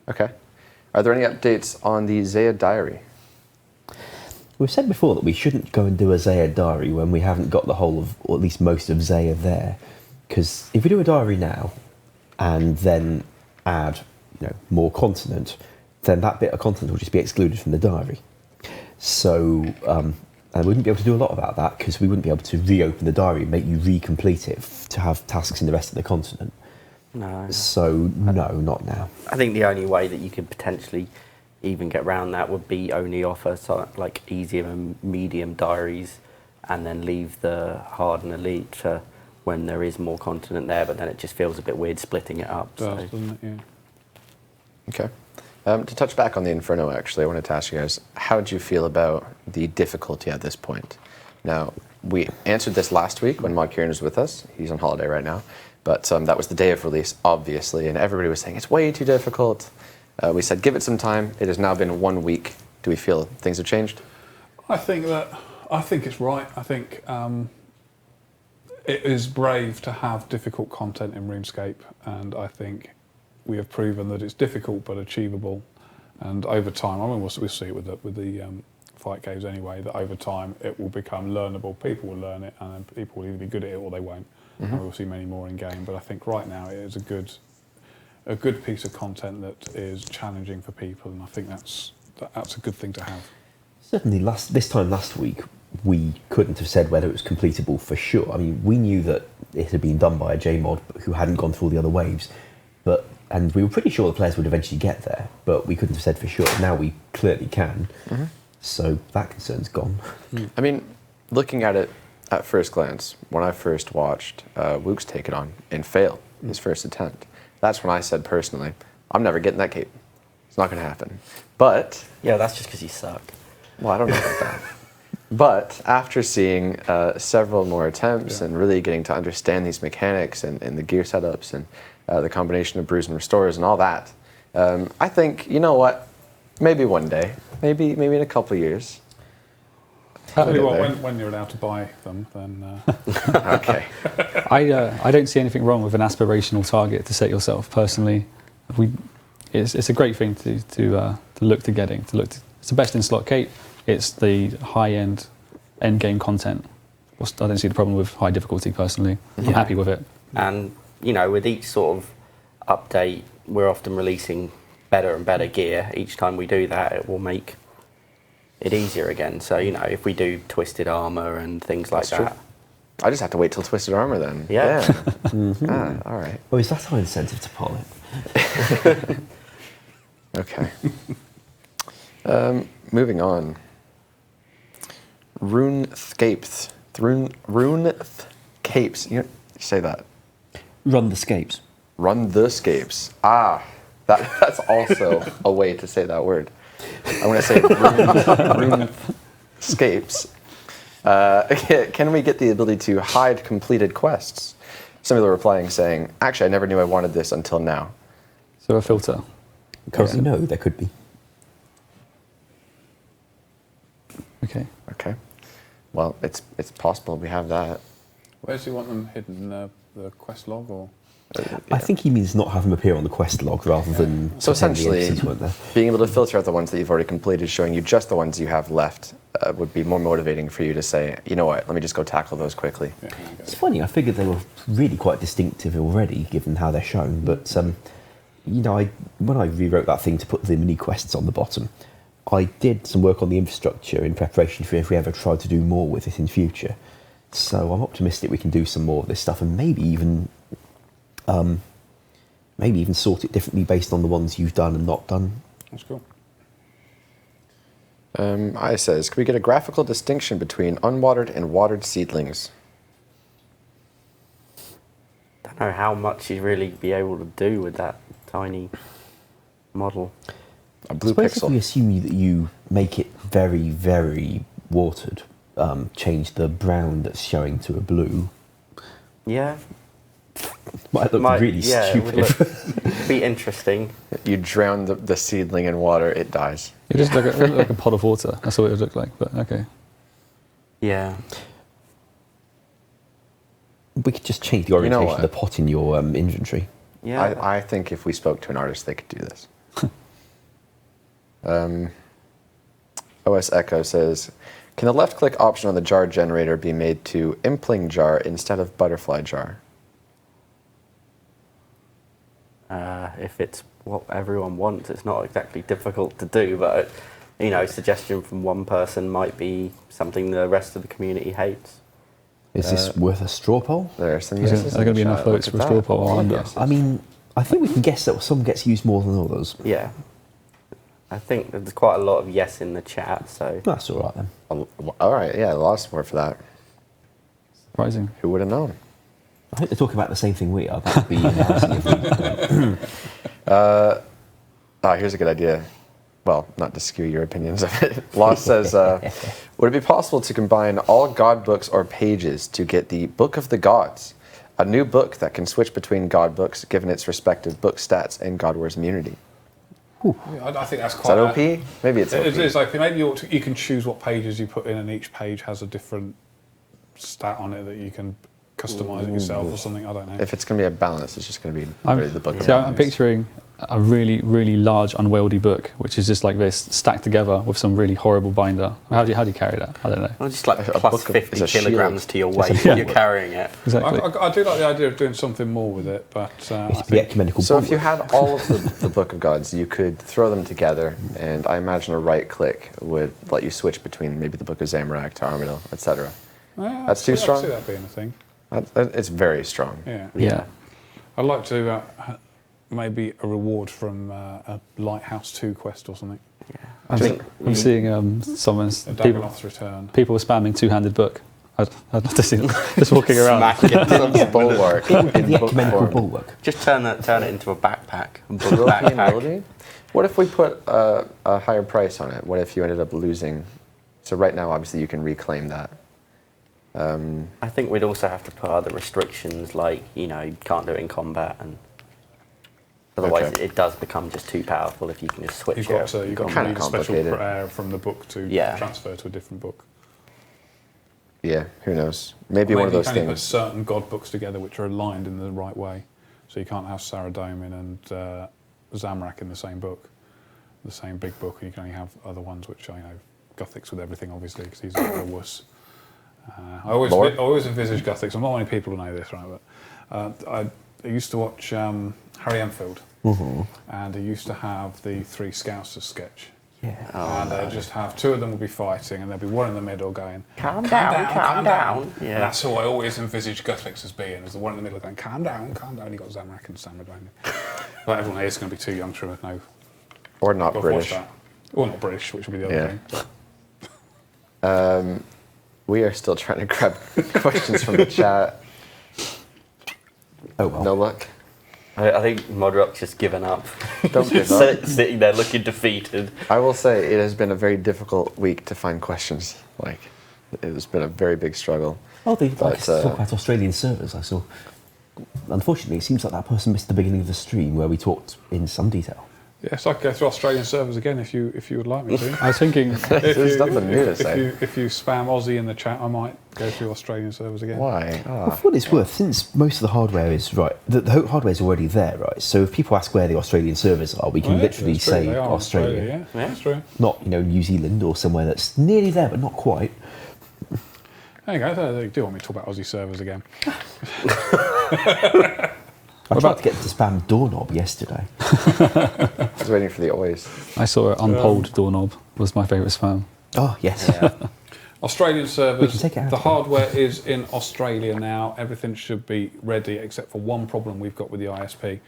Okay. Are there any updates on the Zaya diary? We've said before that we shouldn't go and do a Zaya diary when we haven't got the whole of, or at least most of Zaya there. Because if we do a diary now and then add more continent, then that bit of continent will just be excluded from the diary. So, and we wouldn't be able to do a lot about that because we wouldn't be able to reopen the diary and make you recomplete it to have tasks in the rest of the continent. No. So, no, not now. I think the only way that you could potentially even get around that would be only offer like easier and medium diaries and then leave the hard and elite to when there is more continent there, but then it just feels a bit weird splitting it up. Doesn't it? Yeah. Okay. To touch back on the Inferno, actually, I wanted to ask you guys, how did you feel about the difficulty at this point? Now, we answered this last week when Mod Kieran was with us. He's on holiday right now. But that was the day of release, obviously, and everybody was saying, it's way too difficult. We said, give it some time. It has now been 1 week. Do we feel things have changed? I think it's right. I think it is brave to have difficult content in RuneScape, and I think we have proven that it's difficult but achievable. And over time, I mean, we'll see it with the fight caves anyway, that over time it will become learnable. People will learn it, and then people will either be good at it or they won't. Mm-hmm. And we'll see many more in game. But I think right now it is a good piece of content that is challenging for people, and I think that's a good thing to have. Certainly, this time last week, we couldn't have said whether it was completable for sure. I mean, we knew that it had been done by a JMod who hadn't gone through all the other waves, and we were pretty sure the players would eventually get there, but we couldn't have said for sure. Now we clearly can, so that concern's gone. I mean, looking at it at first glance, when I first watched Wook's take it on and fail his first attempt, that's when I said personally, I'm never getting that cape. It's not going to happen. But Yeah, that's just because you suck. well, I don't know about that. But after seeing several more attempts and really getting to understand these mechanics and the gear setups and the combination of brews and restores and all that, I think, you know what, maybe one day, maybe in a couple of years. Tell you what, when you're allowed to buy them, then... Okay. I don't see anything wrong with an aspirational target to set yourself. Personally, it's a great thing to look to getting. It's the best in slot cape. It's the high-end end-game content. I don't see the problem with high difficulty, personally. I'm happy with it. And, with each sort of update, we're often releasing better and better gear. Each time we do that, it will make it easier again. So, if we do twisted armor and things like that. True. I just have to wait till twisted armor then. Yeah. All right. Oh, is that our incentive to pull it? Okay. Moving on. RuneScapes. RuneScapes. You say that. Run the scapes. Run the scapes. That's also a way to say that word. I'm going to say RuneScapes. Can we get the ability to hide completed quests? Some people are replying saying, actually, I never knew I wanted this until now. So a filter. Currently, no, there could be. Okay. Okay. Well, it's possible we have that. Where does he want them hidden? The quest log, or...? I think he means not have them appear on the quest log rather than... So essentially, the NPCs weren't there. being able to filter out the ones that you've already completed, showing you just the ones you have left, would be more motivating for you to say, you know what, let me just go tackle those quickly. Yeah, It's funny, I figured they were really quite distinctive already, given how they're shown, but, when I rewrote that thing to put the mini quests on the bottom, I did some work on the infrastructure in preparation for if we ever tried to do more with it in future. So I'm optimistic we can do some more of this stuff and maybe even sort it differently based on the ones you've done and not done. That's cool. I says, can we get a graphical distinction between unwatered and watered seedlings? Don't know how much you'd really be able to do with that tiny model. A blue If we pixel. assume that you make it very, very watered, change the brown that's showing to a blue, Yeah. might look really stupid. It would be interesting. You drown the seedling in water, it dies. It just look like a pot of water. That's what it would look like, but okay. Yeah. We could just change the orientation what? of the pot in your inventory. Yeah. I think if we spoke to an artist, they could do this. OS Echo says, can the left-click option on the jar generator be made to impling jar instead of butterfly jar? if it's what everyone wants, it's not exactly difficult to do, but you know, suggestion from one person might be something the rest of the community hates. Is this worth a straw poll? There are some Are yeses. there going to be enough votes for a straw poll? I wonder. I mean, I think we can guess that some gets used more than others. Yeah. I think there's quite a lot of yes in the chat, so... That's all right then. All right, yeah, a lot of support for that. Surprising. Who would have known? I hope they're talking about the same thing we are. That would be embarrassing. Here's a good idea. Well, not to skew your opinions of it. Lost says, would it be possible to combine all god books or pages to get the Book of the Gods, a new book that can switch between god books given its respective book stats and God War's immunity? Yeah, I think that's Is quite... that OP? Maybe it's OP. It's like, maybe you can choose what pages you put in, and each page has a different stat on it that you can customise it yourself or something, I don't know. If it's going to be a balance, it's just going to be really the book. of See, I'm gods. picturing a really, really large, unwieldy book, which is just like this, stacked together with some really horrible binder. How do you carry that? I don't know. Well, just like A plus book of- 50 is a kilograms shield. to your weight Yeah. when you're carrying it. Exactly. I do like the idea of doing something more with it, but I It's the think... ecumenical So bond. if you had all of the Book of Gods, you could throw them together, and I imagine a right click would let you switch between maybe the Book of Zamorak to Armadyl, etc. Yeah, That's too I strong? see that being a thing. It's very strong. Yeah. Yeah. I'd like to maybe a reward from a Lighthouse 2 quest or something. I'm seeing someone's A people Dagonoth's Return. were spamming two-handed book. I'd love to see them just walking around. Smack it. Some bulwark in the book ecumenical form. bulwark. Just turn it into a backpack. A book European backpack. melody? What if we put a higher price on it? What if you ended up losing? So right now, obviously, you can reclaim that. I think we'd also have to put other restrictions, like, you know, you can't do it in combat, and otherwise Okay. it does become just too powerful if you can just switch You've it. got to Kinda read a special complicated. prayer from the book to Yeah. transfer to a different book. Yeah, who knows? Maybe Or one of you those can only put things. certain god books together which are aligned in the right way. So you can't have Saradomin and Zamorak in the same book, the same big book, and you can only have other ones which are, you know, Gothics with everything, obviously, because he's a wuss. I always envisage Gothics. Not many people know this, right? But I used to watch Harry Enfield, and he used to have the Three Scousers sketch. Yeah. And they'd just have two of them would be fighting, and there'd be one in the middle going, Calm down. And Yeah. that's how I always envisage Gothics as being, as the one in the middle going, calm down. You got Zamorak and Saradomin. But everyone here is going to be too young to know. Or not I've British. watched that. Or not British, which would be the other Yeah. thing. We are still trying to grab questions from the chat. Oh well. No luck. I think Modrock's just given up. Don't give up. Sitting there looking defeated. I will say it has been a very difficult week to find questions. Like, it has been a very big struggle. Oh, they But, like to talk about Australian servers. I saw. Unfortunately, it seems like that person missed the beginning of the stream where we talked in some detail. Yes, I could go through Australian servers again if you would like me to. I was thinking, There's nothing new to say. If you spam Aussie in the chat, I might go through Australian servers again. Why? Well, for what it's worth, since most of the hardware is right, the hardware is already there, right? So if people ask where the Australian servers are, we can Well, yeah, literally that's true, say they are in Australia, Yeah, that's true. not New Zealand or somewhere that's nearly there but not quite. There you go. They do want me to talk about Aussie servers again. I tried to get to spam doorknob yesterday. I was waiting for the always. I saw an unpolled doorknob was my favourite spam. Oh yes. Australian We servers, can take it out. the hardware is in Australia now. Everything should be ready except for one problem we've got with the ISP.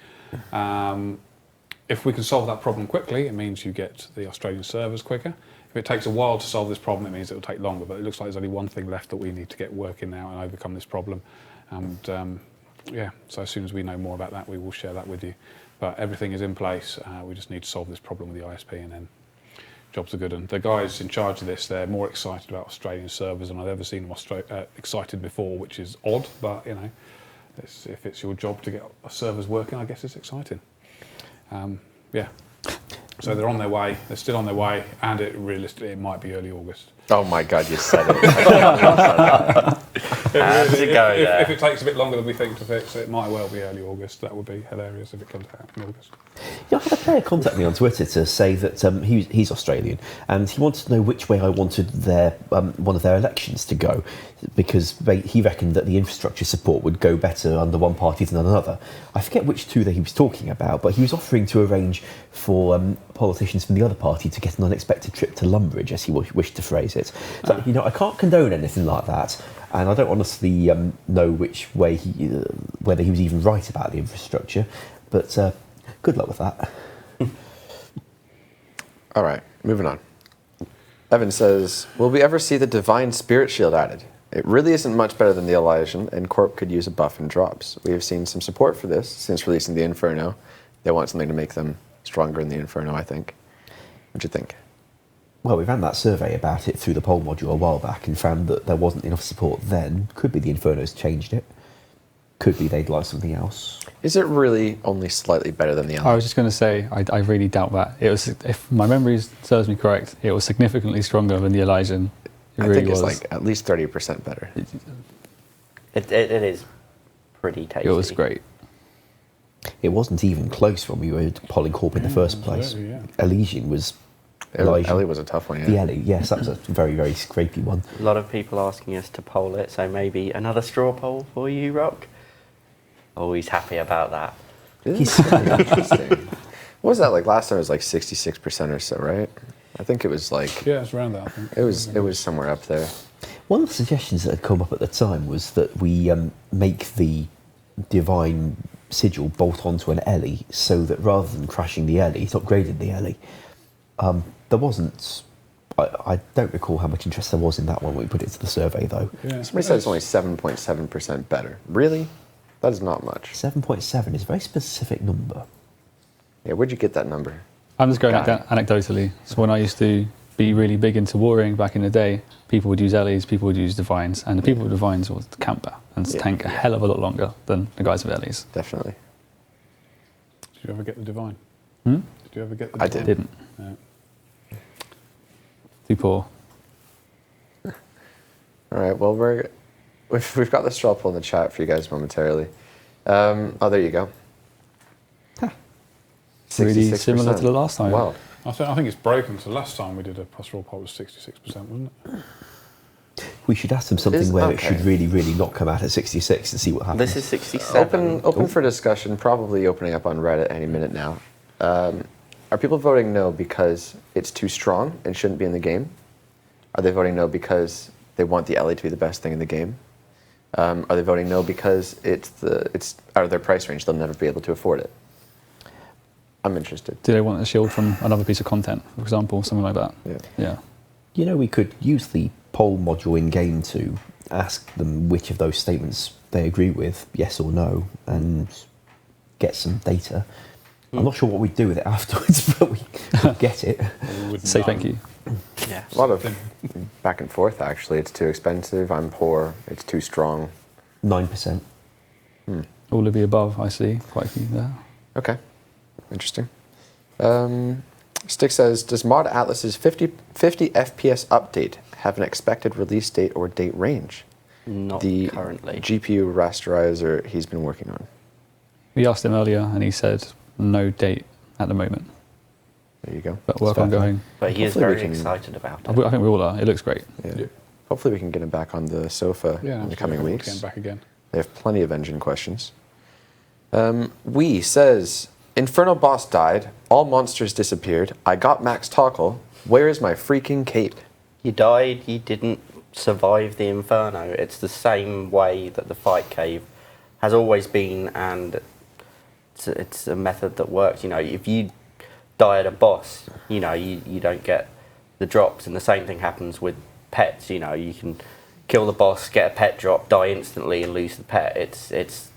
If we can solve that problem quickly, it means you get the Australian servers quicker. If it takes a while to solve this problem, it means it will take longer. But it looks like there's only one thing left that we need to get working now and overcome this problem. And yeah, so as soon as we know more about that, we will share that with you. But everything is in place. We just need to solve this problem with the ISP, and then jobs are good. And the guys in charge of this, they're more excited about Australian servers than I've ever seen them excited before, which is odd. But you know, if it's your job to get servers working, I guess it's exciting. Yeah. So they're on their way. They're still on their way, and realistically, it might be early August. Oh my God, you said it. Had to go there. If it takes a bit longer than we think to fix, it might well be early August. That would be hilarious if it comes out in August. Yeah, I had a player contact me on Twitter to say that he's Australian and he wanted to know which way I wanted their one of their elections to go, because he reckoned that the infrastructure support would go better under one party than another. I forget which two that he was talking about, but he was offering to arrange for politicians from the other party to get an unexpected trip to Lumbridge, as he wished to phrase it. So, I can't condone anything like that, and I don't honestly know which way whether he was even right about the infrastructure, but good luck with that. All right, moving on. Evan says, will we ever see the Divine Spirit Shield added? It really isn't much better than the Elysian, and Corp could use a buff and drops. We have seen some support for this since releasing the Inferno. They want something to make them stronger in the Inferno, I think. What do you think? Well, we ran that survey about it through the poll module a while back and found that there wasn't enough support then. Could be the Inferno's changed it. Could be they'd like something else. Is it really only slightly better than the Elysian? I was just going to say, I really doubt that. It was, if my memory serves me correct, it was significantly stronger than the Elysian. I think it's like at least 30% better. It is pretty tasty. It was great. It wasn't even close when we were polling Corp in the first place. Yeah. Elysian was... Ellie was a tough one, yeah. The Ellie, yes, that was a very, very scrapey one. A lot of people asking us to poll it, so maybe another straw poll for you, Rock. Always happy about that. This is really interesting. What was that like last time? It was like 66% or so, right? I think it was like... Yeah, it's around that, I think. It was somewhere up there. One of the suggestions that had come up at the time was that we make the Divine Sigil bolt onto an Ellie, so that rather than crashing the Ellie, it upgraded the Ellie. There wasn't... I don't recall how much interest there was in that one when we put it to the survey, though. Yeah. Somebody said it's only 7.7% better. Really? That is not much. 7.7 is a very specific number. Yeah, where'd you get that number? I'm just going anecdotally. So when I used to be really big into warring back in the day, people would use Ellies, people would use Divines, and the people with Divines was the camper and tank a hell of a lot longer than the guys with Ellies. Definitely. Did you ever get the Divine? Hmm? Did you ever get the I Divine? Didn't. No. Too poor. All right, well, we've got the straw poll in the chat for you guys momentarily. There you go. Really similar to the last time. Wow. I think it's broken. So last time we did a pastoral poll was 66%, wasn't it? We should ask them something where it should really, really not come out at 66 and see what happens. This is 67. Open for discussion, probably opening up on Reddit any minute now. Are people voting no because it's too strong and shouldn't be in the game? Are they voting no because they want the Ellie to be the best thing in the game? Are they voting no because it's out of their price range, they'll never be able to afford it? I'm interested. Do they want a shield from another piece of content, for example, something like that? Yeah. We could use the poll module in game to ask them which of those statements they agree with, yes or no, and get some data. I'm not sure what we'd do with it afterwards, but we get it. Say thank you. Yeah. A lot of back and forth, actually. It's too expensive, I'm poor, it's too strong. 9%. All of the above, I see. Quite a few there. Okay, interesting. Stick says, does Mod Atlas's 50 FPS update have an expected release date or date range? Not the currently. GPU rasterizer he's been working on. We asked him earlier and he said no date at the moment. There you go. But work ongoing. But he is Hopefully we very can- excited about I it. think we all are. It looks great. Yeah. Hopefully we can get him back on the sofa in the coming weeks. Getting back again. They have plenty of engine questions. Says, Inferno boss died, all monsters disappeared, I got max toggle, where is my freaking cape? You died, you didn't survive the Inferno. It's the same way that the fight cave has always been, and it's a method that works. If you die at a boss, you don't get the drops, and the same thing happens with pets. You can kill the boss, get a pet drop, die instantly, and lose the pet. It's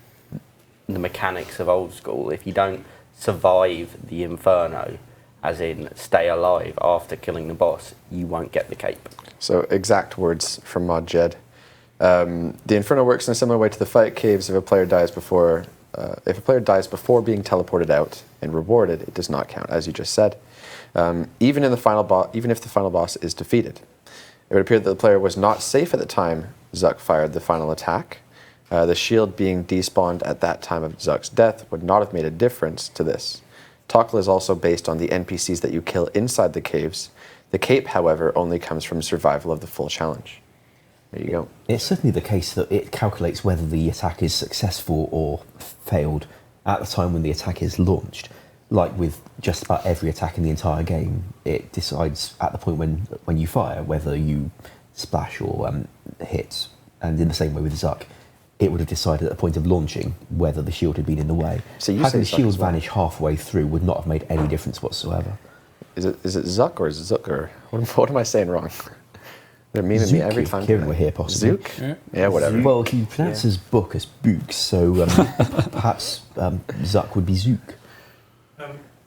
the mechanics of old school. If you don't survive the Inferno, as in stay alive after killing the boss, you won't get the cape. So exact words from Mod Jed. The Inferno works in a similar way to the fight caves. If a player dies before being teleported out and rewarded, it does not count, as you just said. Even if the final boss is defeated, it would appear that the player was not safe at the time Zuck fired the final attack. The shield being despawned at that time of Zuck's death would not have made a difference to this. Toggle is also based on the NPCs that you kill inside the caves. The cape, however, only comes from survival of the full challenge. There you go. It's certainly the case that it calculates whether the attack is successful or failed at the time when the attack is launched. Like with just about every attack in the entire game, it decides at the point when you fire whether you splash or hit. And in the same way with Zuck, it would have decided at the point of launching whether the shield had been in the way. So you having the say Zuck shield as well. vanish halfway through would not have made any difference whatsoever. Is it Zuck or Zucker? What am I saying wrong? They're memeing me every time. Kieran were here, possibly. Zook? Yeah, whatever. Well, he pronounces book as book, so perhaps Zuck would be Zook.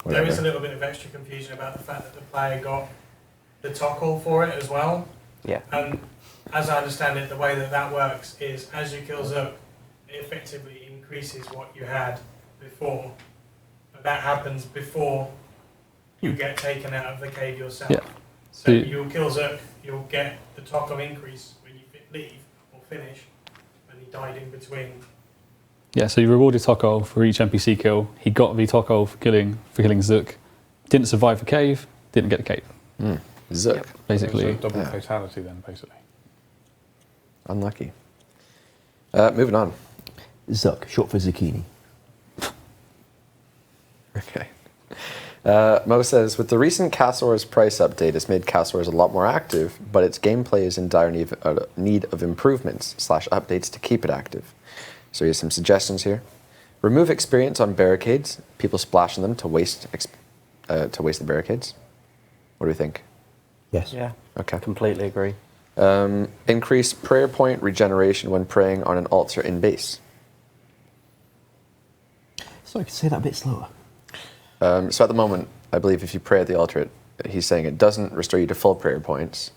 There is a little bit of extra confusion about the fact that the player got the toggle for it as well. Yeah. And as I understand it, the way that works is as you kill Zook, it effectively increases what you had before. And that happens before you get taken out of the cave yourself. Yeah. So you'll kill Zook, you'll get the toggle increase when you leave or finish, and he died in between. Yeah, so you rewarded Toko for each NPC kill. He got the Toko for killing Zook. Didn't survive the cave, didn't get the cave. Zook. Yep. Basically. So double fatality then, basically. Unlucky. Moving on. Zuck, short for zucchini. Okay. Mo says, with the recent Castle Wars price update, it's made Castle Wars a lot more active, but its gameplay is in dire need of improvements / updates to keep it active. So here's some suggestions here. Remove experience on barricades. People splash on them to waste the barricades. What do we think? Yes. Yeah. Okay. Completely agree. Increase prayer point regeneration when praying on an altar in base. Sorry, could you say that a bit slower? So at the moment, I believe if you pray at the altar, he's saying it doesn't restore you to full prayer points.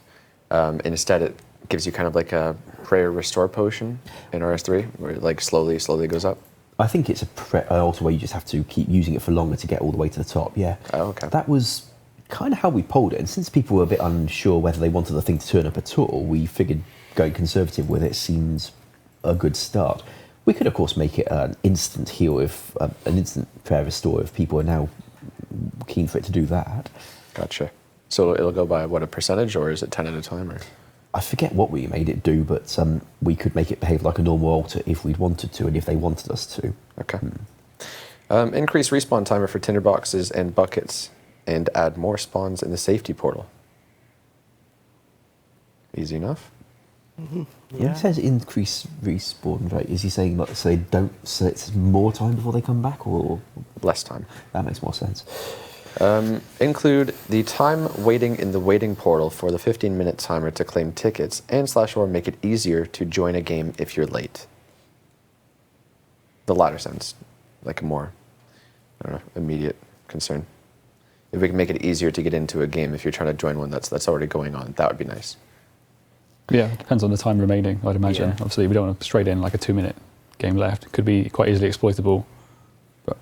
Instead, it gives you kind of like a prayer restore potion in RS3, where it like slowly goes up. I think it's an altar where you just have to keep using it for longer to get all the way to the top, yeah. Oh, okay. That was kind of how we polled it, and since people were a bit unsure whether they wanted the thing to turn up at all, we figured going conservative with it seems a good start. We could, of course, make it an instant heal, if an instant prayer restore, if people are now keen for it to do that. Gotcha. So it'll go by, what, a percentage, or is it 10 at a time? Or? I forget what we made it do, but we could make it behave like a normal altar if we'd wanted to, and if they wanted us to. Okay. Increase respawn timer for tinderboxes and buckets, and add more spawns in the safety portal. Easy enough. When he says increase respawn rate, is he saying like so it's more time before they come back, or Less time. that makes more sense? Include the time waiting in the waiting portal for the 15-minute timer to claim tickets, and /or make it easier to join a game if you're late. The latter sounds like a more, I don't know, immediate concern. If we can make it easier to get into a game if you're trying to join one that's already going on, that would be nice. Yeah, it depends on the time remaining, I'd imagine. Yeah. Obviously, we don't want to straight in like a 2-minute game left. It could be quite easily exploitable. But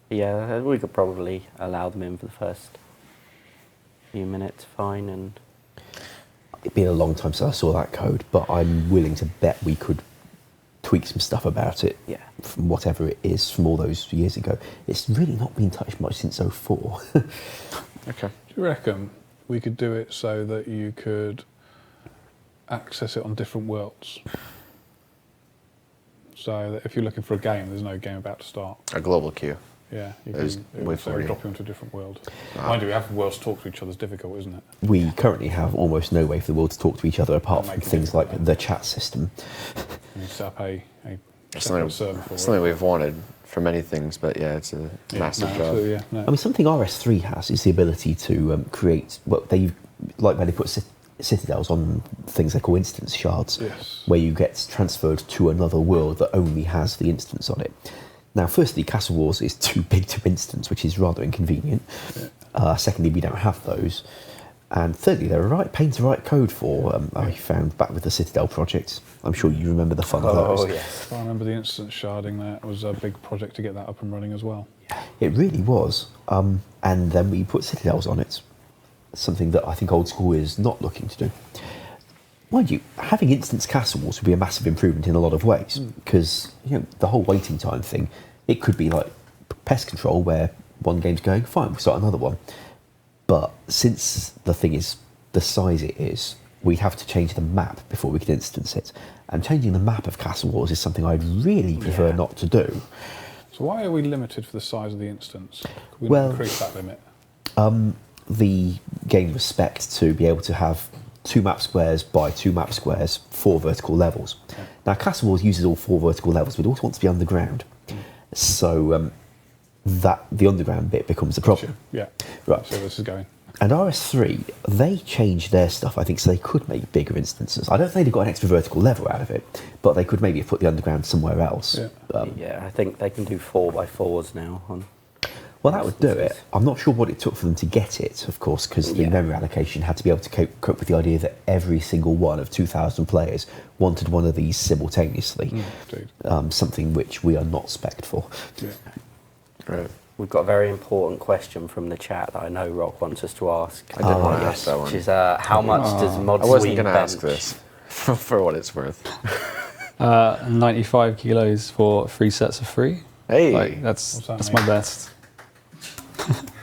Yeah, we could probably allow them in for the first few minutes, fine. And It's been a long time since I saw that code, but I'm willing to bet we could tweak some stuff about it. Yeah. From whatever it is from all those years ago. It's really not been touched much since 04. Okay. Do you reckon we could do it so that you could access it on different worlds? So that if you're looking for a game, there's no game about to start. A global queue. Yeah, you There's can way so for you. drop you into a different world. Mind you, having worlds talk to each other is difficult, isn't it? We currently have almost no way for the world to talk to each other apart from Make it things like difficult, the chat system. You set up a Something, separate server for something it. we've wanted for many things, but yeah, it's a massive job. absolutely, yeah, no. I mean, something RS3 has is the ability to create, well, like when they put citadels on things they call instance shards, Yes. where you get transferred to another world that only has the instance on it. Now, firstly, Castle Wars is too big to instance, which is rather inconvenient. Secondly, we don't have those. And thirdly, they're a right pain to write code for, I found back with the Citadel project. I'm sure you remember the fun of those. oh yes, I remember the instance sharding. That was a big project to get that up and running as well. It really was. And then we put Citadels on it, something that I think Old School is not looking to do. mind you, having instance castle wars would be a massive improvement in a lot of ways, because the whole waiting time thing, it could be like pest control where one game's going, fine, we'll start another one. But since the thing is the size it is, we'd have to change the map before we could instance it. And changing the map of Castle Wars is something I'd really prefer not to do. So why are we limited for the size of the instance? Could we Well, increase that limit? The game was spec'd to be able to have 2 map squares by 2 map squares, 4 vertical levels. Okay. Now, Castle Wars uses all 4 vertical levels, but it also wants to be underground. So that the underground bit becomes the problem. Yeah. Right. So this is going. And RS3, they changed their stuff, I think, so they could make bigger instances. I don't think they got an extra vertical level out of it, but they could maybe have put the underground somewhere else. Yeah. I think they can do 4x4s now. Well, that would do it. I'm not sure what it took for them to get it, of course, because the memory allocation had to be able to cope with the idea that every single one of 2,000 players wanted one of these simultaneously. Something which we are not spec'd for. Yeah. Right. We've got a very important question from the chat that I know Rock wants us to ask. I did want to ask that one. Which is, how much does Mod I wasn't Sweden going to ask bench? this, for what it's worth. 95 kilos for 3 sets of 3. Hey, Like, that's that my mean? best.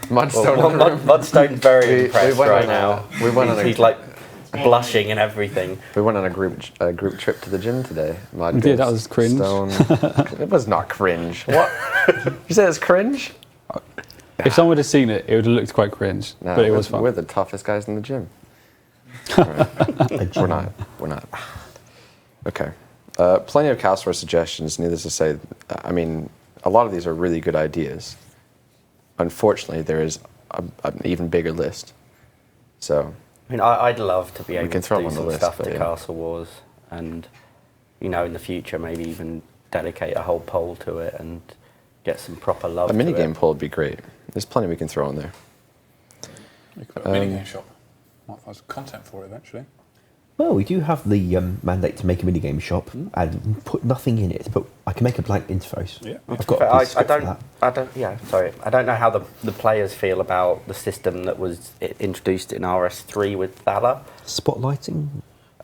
Mudstone. Well, Mudstone's very impressed went right on now. we went on a, He's like blushing and everything. we went on a group trip to the gym today. Mud We did, that goes, was cringe. Stone. It was not cringe. What? You said it's cringe? If someone would have seen it, it would have looked quite cringe, No, but it was fun. We're the toughest guys in the gym. Right. We're not. We're not. Okay. Plenty of Castle War suggestions. Needless to say, I mean, a lot of these are really good ideas. Unfortunately, there is an even bigger list. So I mean, I'd love to be able can to throw do them on the some list, stuff but to yeah. Castle Wars, and in the future maybe even dedicate a whole poll to it and get some proper love. a to minigame it. poll would be great. There's plenty we can throw in there. We could put a minigame shop. Might find some content for it eventually. Well, we do have the mandate to make a minigame shop and put nothing in it, but I can make a blank interface. Yeah. I've got But a piece of script for that. I don't know how the players feel about the system that was introduced in RS3 with Thala. Spotlighting?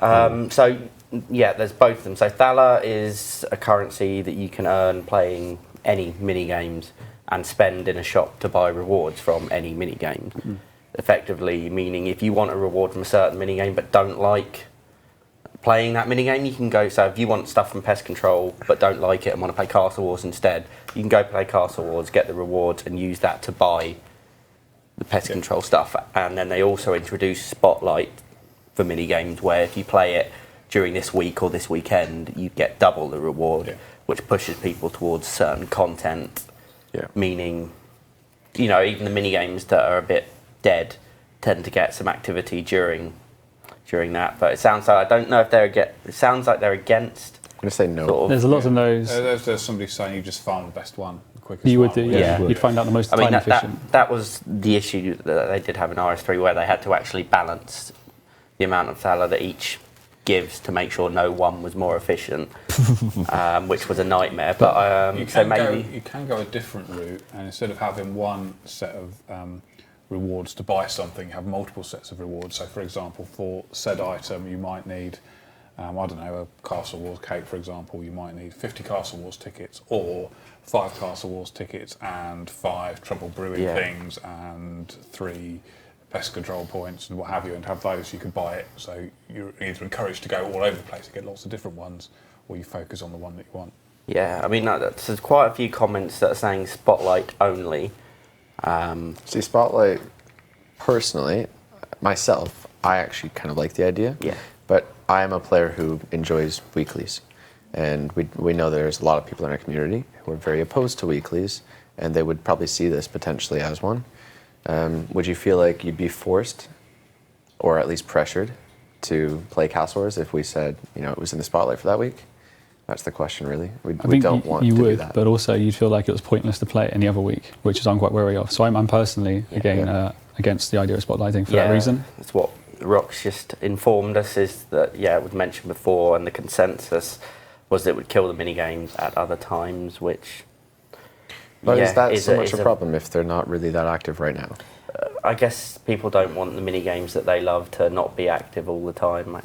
There's both of them. So Thala is a currency that you can earn playing any mini games and spend in a shop to buy rewards from any mini games. Effectively meaning if you want a reward from a certain mini game but don't like playing that mini game, you can go. So if you want stuff from Pest Control but don't like it and want to play Castle Wars instead, you can go play Castle Wars, get the rewards, and use that to buy the Pest Control stuff. And then they also introduce Spotlight for mini games where if you play it during this week or this weekend, you get double the reward, which pushes people towards certain content. Yeah. Meaning, even the mini games that are a bit dead tend to get some activity during that. But it sounds like it sounds like they're against. I'm going to say no. Sort of, There's a lot of those. There's somebody saying you just farm the best one, the quickest You would one. do, yeah. Yeah. You'd find out the most time efficient. that was the issue that they did have in RS3 where they had to actually balance the amount of Thala that each gives to make sure no one was more efficient, which was a nightmare. But you can go a different route, and instead of having one set of rewards to buy something, have multiple sets of rewards. So, for example, for said item, you might need, a Castle Wars cake, for example. You might need 50 Castle Wars tickets, or 5 Castle Wars tickets, and 5 Trouble Brewing things, and 3 Pest Control points, and what have you, and have those. You can buy it. So you're either encouraged to go all over the place and get lots of different ones, or you focus on the one that you want. yeah, I mean, there's quite a few comments that are saying Spotlight only. See, Spotlight, personally, myself, I actually kind of like the idea. Yeah. But I am a player who enjoys weeklies. And we know there's a lot of people in our community who are very opposed to weeklies, and they would probably see this potentially as one. Would you feel like you'd be forced, or at least pressured, to play Castle Wars if we said, it was in the Spotlight for that week? That's the question, really. We don't want to do that. But also you'd feel like it was pointless to play it any other week, which is I'm quite wary of. So I'm personally against the idea of spotlighting for that reason. That's what Rox just informed us, is that it was mentioned before, and the consensus was that it would kill the mini games at other times, which. But is that so much a problem if they're not really that active right now? I guess people don't want the mini games that they love to not be active all the time.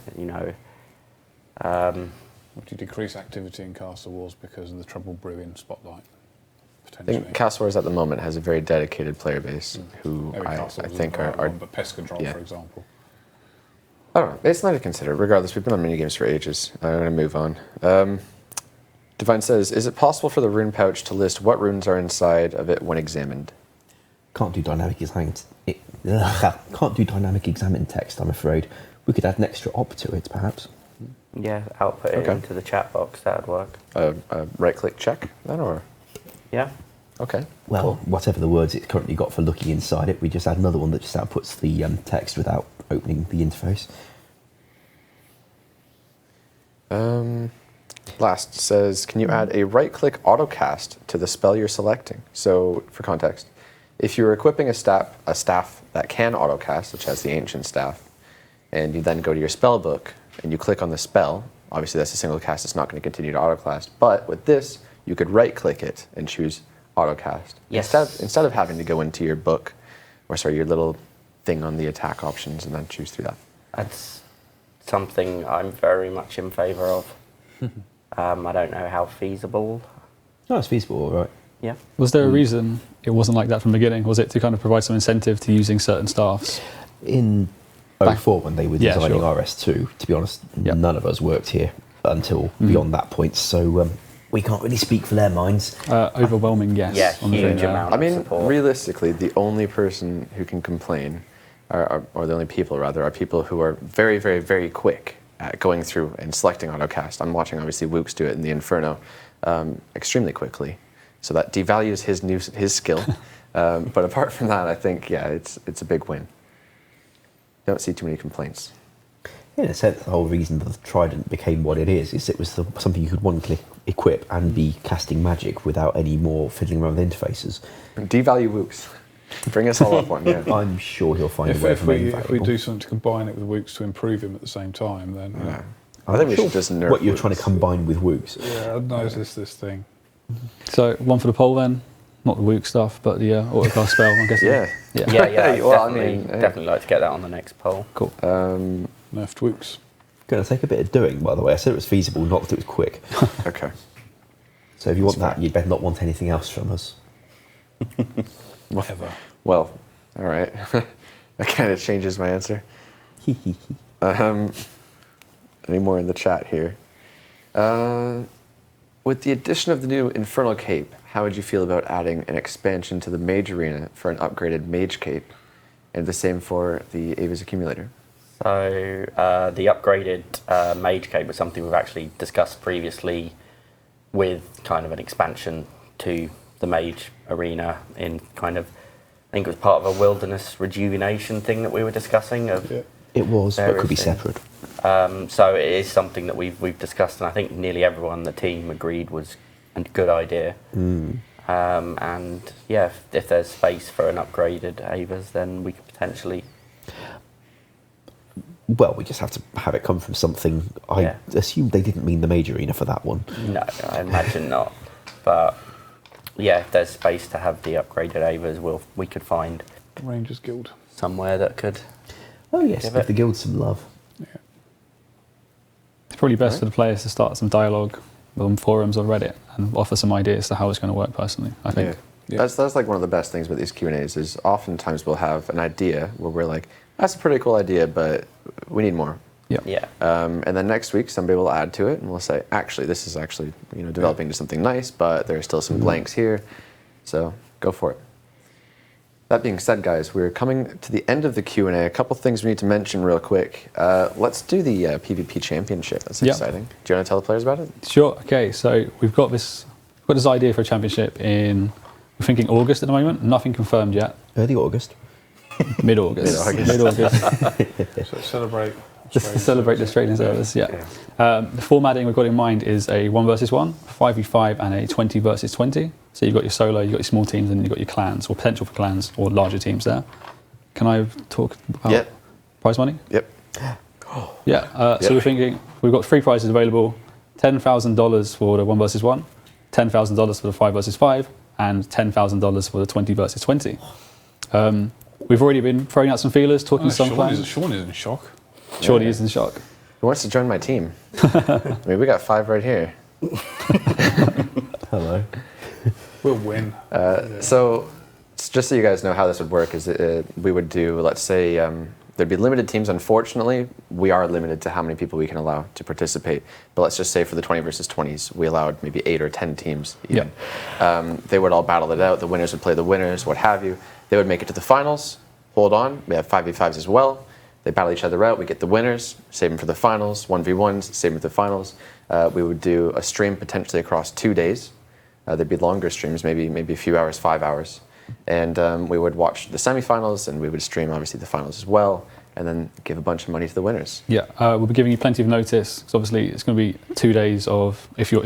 Would you decrease activity in Castle Wars because of the trouble brewing spotlight? I Potentially. think Castle Wars at the moment has a very dedicated player base who Maybe I Castle Wars think is the right are one, but pest control, yeah. for example. I don't know. It's not to consider. Regardless, we've been on minigames for ages. I'm going to move on. Divine says, is it possible for the rune pouch to list what runes are inside of it when examined? Can't do dynamic examined. Can't do dynamic examined text, I'm afraid. We could add an extra op to it, perhaps. Yeah, output it Okay. into the chat box. That'd work. A right-click check, then, or? Yeah. Okay. Well, whatever the words it's currently got for looking inside it, we just add another one that just outputs the text without opening the interface. Last says, can you add a right-click autocast to the spell you're selecting? So, for context, if you're equipping a staff that can autocast, such as the Ancient Staff, and you then go to your spell book and you click on the spell, obviously that's a single cast, it's not going to continue to autocast. But with this, you could right-click it and choose autocast. Yes. Instead of having to go into your book, or sorry, your little thing on the attack options and then choose through that. That's something I'm very much in favour of. I don't know how feasible. No, it's feasible, all right. Yeah. Was there a reason it wasn't like that from the beginning? Was it to kind of provide some incentive to using certain staffs? In 04, when they were Yeah, designing sure. RS2, to be honest, Yep. none of us worked here until beyond that point, so we can't really speak for their minds. Overwhelming yes. Yeah, on the huge thing, amount. I mean, support. realistically, the only person who can complain, or the only people rather, are people who are very, very, very quick at going through and selecting autocast. I'm watching obviously Wooks do it in the Inferno extremely quickly, so that devalues his skill. But apart from that, I think it's a big win. Don't see too many complaints. Yeah, in a sense, the whole reason that the Trident became what it is it was something you could one-click equip and be casting magic without any more fiddling around with interfaces. Devalue Wooks. Bring us all up one, yeah. I'm sure he'll find a way If to make it we valuable. do something to combine it with Wooks to improve him at the same time, then Yeah. I think we should just nerf what you're trying to Wooks. combine with Wooks. yeah, no, it's this thing. So one for the poll then, not the Wook stuff, but the autocast spell. I'm guessing. Yeah. Yeah. Yeah, I'd Well, I definitely, mean, hey. definitely like to get that on the next poll. Cool. Nerfed Wooks. Going to take a bit of doing, by the way. I said it was feasible, not that it was quick. Okay. So if you want that, you'd better not want anything else from us. Whatever. Well, all right. That kind of changes my answer. Any more in the chat here? With the addition of the new Infernal Cape, how would you feel about adding an expansion to the Mage Arena for an upgraded Mage Cape, and the same for the Ava's Accumulator? So the upgraded Mage Cape was something we've actually discussed previously with kind of an expansion to the Mage Arena in kind of, I think it was part of a wilderness rejuvenation thing that we were discussing. Of Yeah. It was, but it could be Various separate. So it is something that we've discussed, and I think nearly everyone on the team agreed was a good idea. And yeah, if there's space for an upgraded Avas, then we could potentially. Well, we just have to have it come from something. I Yeah. assume they didn't mean the Mage Arena for that one. No, I imagine not. But yeah, if there's space to have the upgraded Avas, we could find Rangers Guild. somewhere that could. Oh yes, Give give it- the guild some love. It's probably best for the players to start some dialogue on forums or Reddit and offer some ideas to how it's going to work personally, I think. Yeah. That's like one of the best things about these Q&As is oftentimes we'll have an idea where we're like, that's a pretty cool idea, but we need more. Yeah. And then next week somebody will add to it and we'll say, actually, this is actually developing into something nice, but there are still some blanks here. So go for it. That being said, guys, we're coming to the end of the Q&A. A couple things we need to mention real quick. Let's do the PvP Championship. That's Yep. exciting. Do you want to tell the players about it? Sure. Okay. So we've got this idea for a championship in, we're thinking August at the moment. Nothing confirmed yet. Early August. Mid-August. Mid-August. So celebrate. Just to celebrate the Australian service, yeah. The formatting we've got in mind is a 1 versus 1, 5v5, and a 20 versus 20. So you've got your solo, you've got your small teams, and you've got your clans, or potential for clans, or larger teams there. Can I talk about Yep. prize money? Yep. Yeah, so we're thinking, we've got 3 prizes available, $10,000 for the 1 versus 1, $10,000 for the 5 versus 5, and $10,000 for the 20 versus 20. We've already been throwing out some feelers, talking to some Sean clans. is in shock. Shorty is in shock. Who wants to join my team? I mean, we got 5 right here. Hello. We'll win. So, just so you guys know how this would work, is we would do, let's say, there'd be limited teams. Unfortunately, we are limited to how many people we can allow to participate. But let's just say for the 20 versus 20s, we allowed maybe 8 or 10 teams even. They would all battle it out. The winners would play the winners, what have you. They would make it to the finals. Hold on. We have 5v5s as well. They battle each other out. We get the winners, save them for the finals. 1v1s, save them for the finals. We would do a stream potentially across 2 days. There'd be longer streams, maybe a few hours, 5 hours. And we would watch the semifinals, and we would stream obviously the finals as well, and then give a bunch of money to the winners. Yeah, we'll be giving you plenty of notice. So obviously, it's going to be 2 days of if you're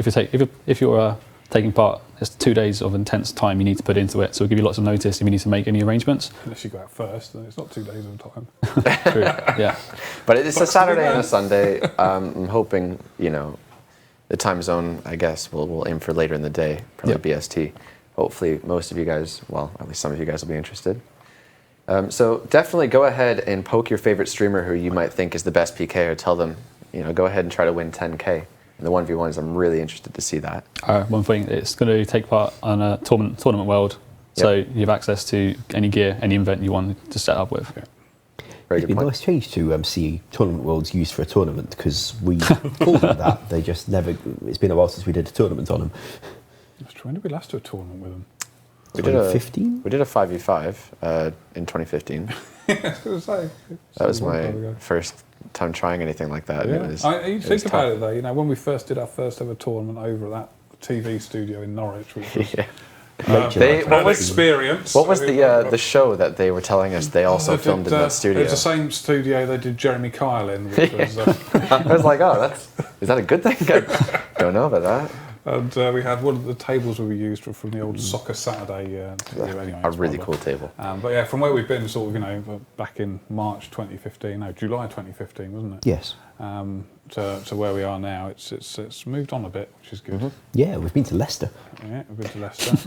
taking part. It's 2 days of intense time you need to put into it. So we'll give you lots of notice if you need to make any arrangements. Unless you go out first, then it's not 2 days of time. True. Yeah. But it's a Saturday and a Sunday. I'm hoping, the time zone, I guess, we'll aim for later in the day, probably BST. Hopefully most of you guys, well, at least some of you guys will be interested. So definitely go ahead and poke your favorite streamer who you might think is the best PK, or tell them, go ahead and try to win 10K. And the 1v1s, I'm really interested to see that. One thing, it's going to take part on a tournament world. So you have access to any gear, any event you want to set up with. Yeah. Very It'd good be a point. nice change to see tournament worlds used for a tournament, because we called them that. They just never. It's been a while since we did a tournament on them. That's true. When did we last do a tournament with them? We did a 2015. We did a 5v5 in 2015. I was going to say. That was my first time trying anything like that. Yeah. And You think about it though, when we first did our first ever tournament over at that TV studio in Norwich, which was What was experience. What was the show that they were telling us they also filmed in that studio? It was the same studio they did Jeremy Kyle in, which was. I was like, is that a good thing? I don't know about that. And we had one of the tables we used from the old Soccer Saturday. Anyway, A really cool table. But yeah, from where we've been, sort of, back in March 2015, no, July 2015, wasn't it? Yes. To where we are now, it's moved on a bit, which is good. Mm-hmm. Yeah, we've been to Leicester. Yeah, we've been to Leicester.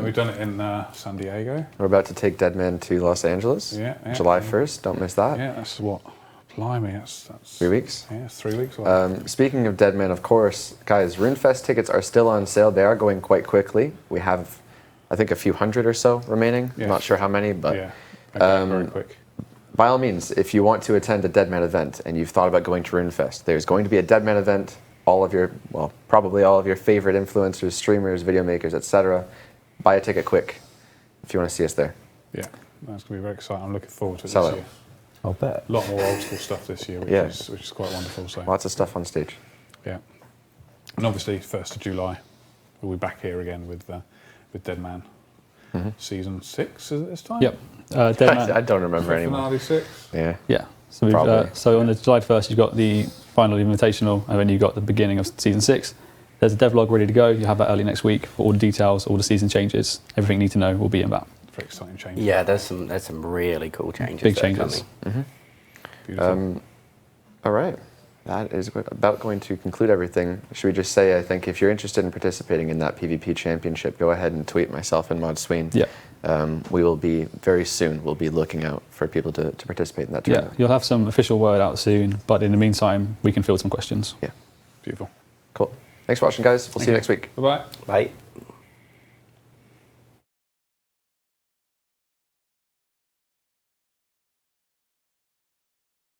We've done it in San Diego. We're about to take Deadman to Los Angeles. Yeah. July 1st. Don't miss that. Yeah, that's what. Blimey, that's 3 weeks. Yeah, it's 3 weeks away. Speaking of Deadman, of course, guys, RuneFest tickets are still on sale. They are going quite quickly. We have, I think, a few hundred or so remaining. Yeah. I'm not sure how many, but Yeah, very quick. by all means, if you want to attend a Deadman event and you've thought about going to RuneFest, there's going to be a Deadman event. Probably all of your favorite influencers, streamers, video makers, etc. Buy a ticket quick if you want to see us there. Yeah, that's going to be very exciting. I'm looking forward to it Sell this it. year. I'll bet. A lot more old school stuff this year, which is quite wonderful. So Lots of stuff on stage. yeah, and obviously 1st of July, we'll be back here again with Deadman. Season 6 is it this time? Yep. Deadman. I don't remember anymore. Finale 6. Yeah. Yeah. So, Probably. So on the July 1st, you've got the final invitational, and then you've got the beginning of season 6. There's a devlog ready to go. You'll have that early next week for all the details, all the season changes, everything you need to know will be in that. Very exciting change. Yeah, there's some really cool changes. Big that are changes. coming. Beautiful. All right. That is about going to conclude everything. Should we just say, I think, if you're interested in participating in that PvP championship, go ahead and tweet myself and Mod Sween. Yeah. We will be, very soon, we'll be looking out for people to participate in that Yeah, tournament. you'll have some official word out soon, but in the meantime, we can field some questions. Yeah. Beautiful. Cool. Thanks for watching, guys. We'll see you next week. Bye-bye. Right.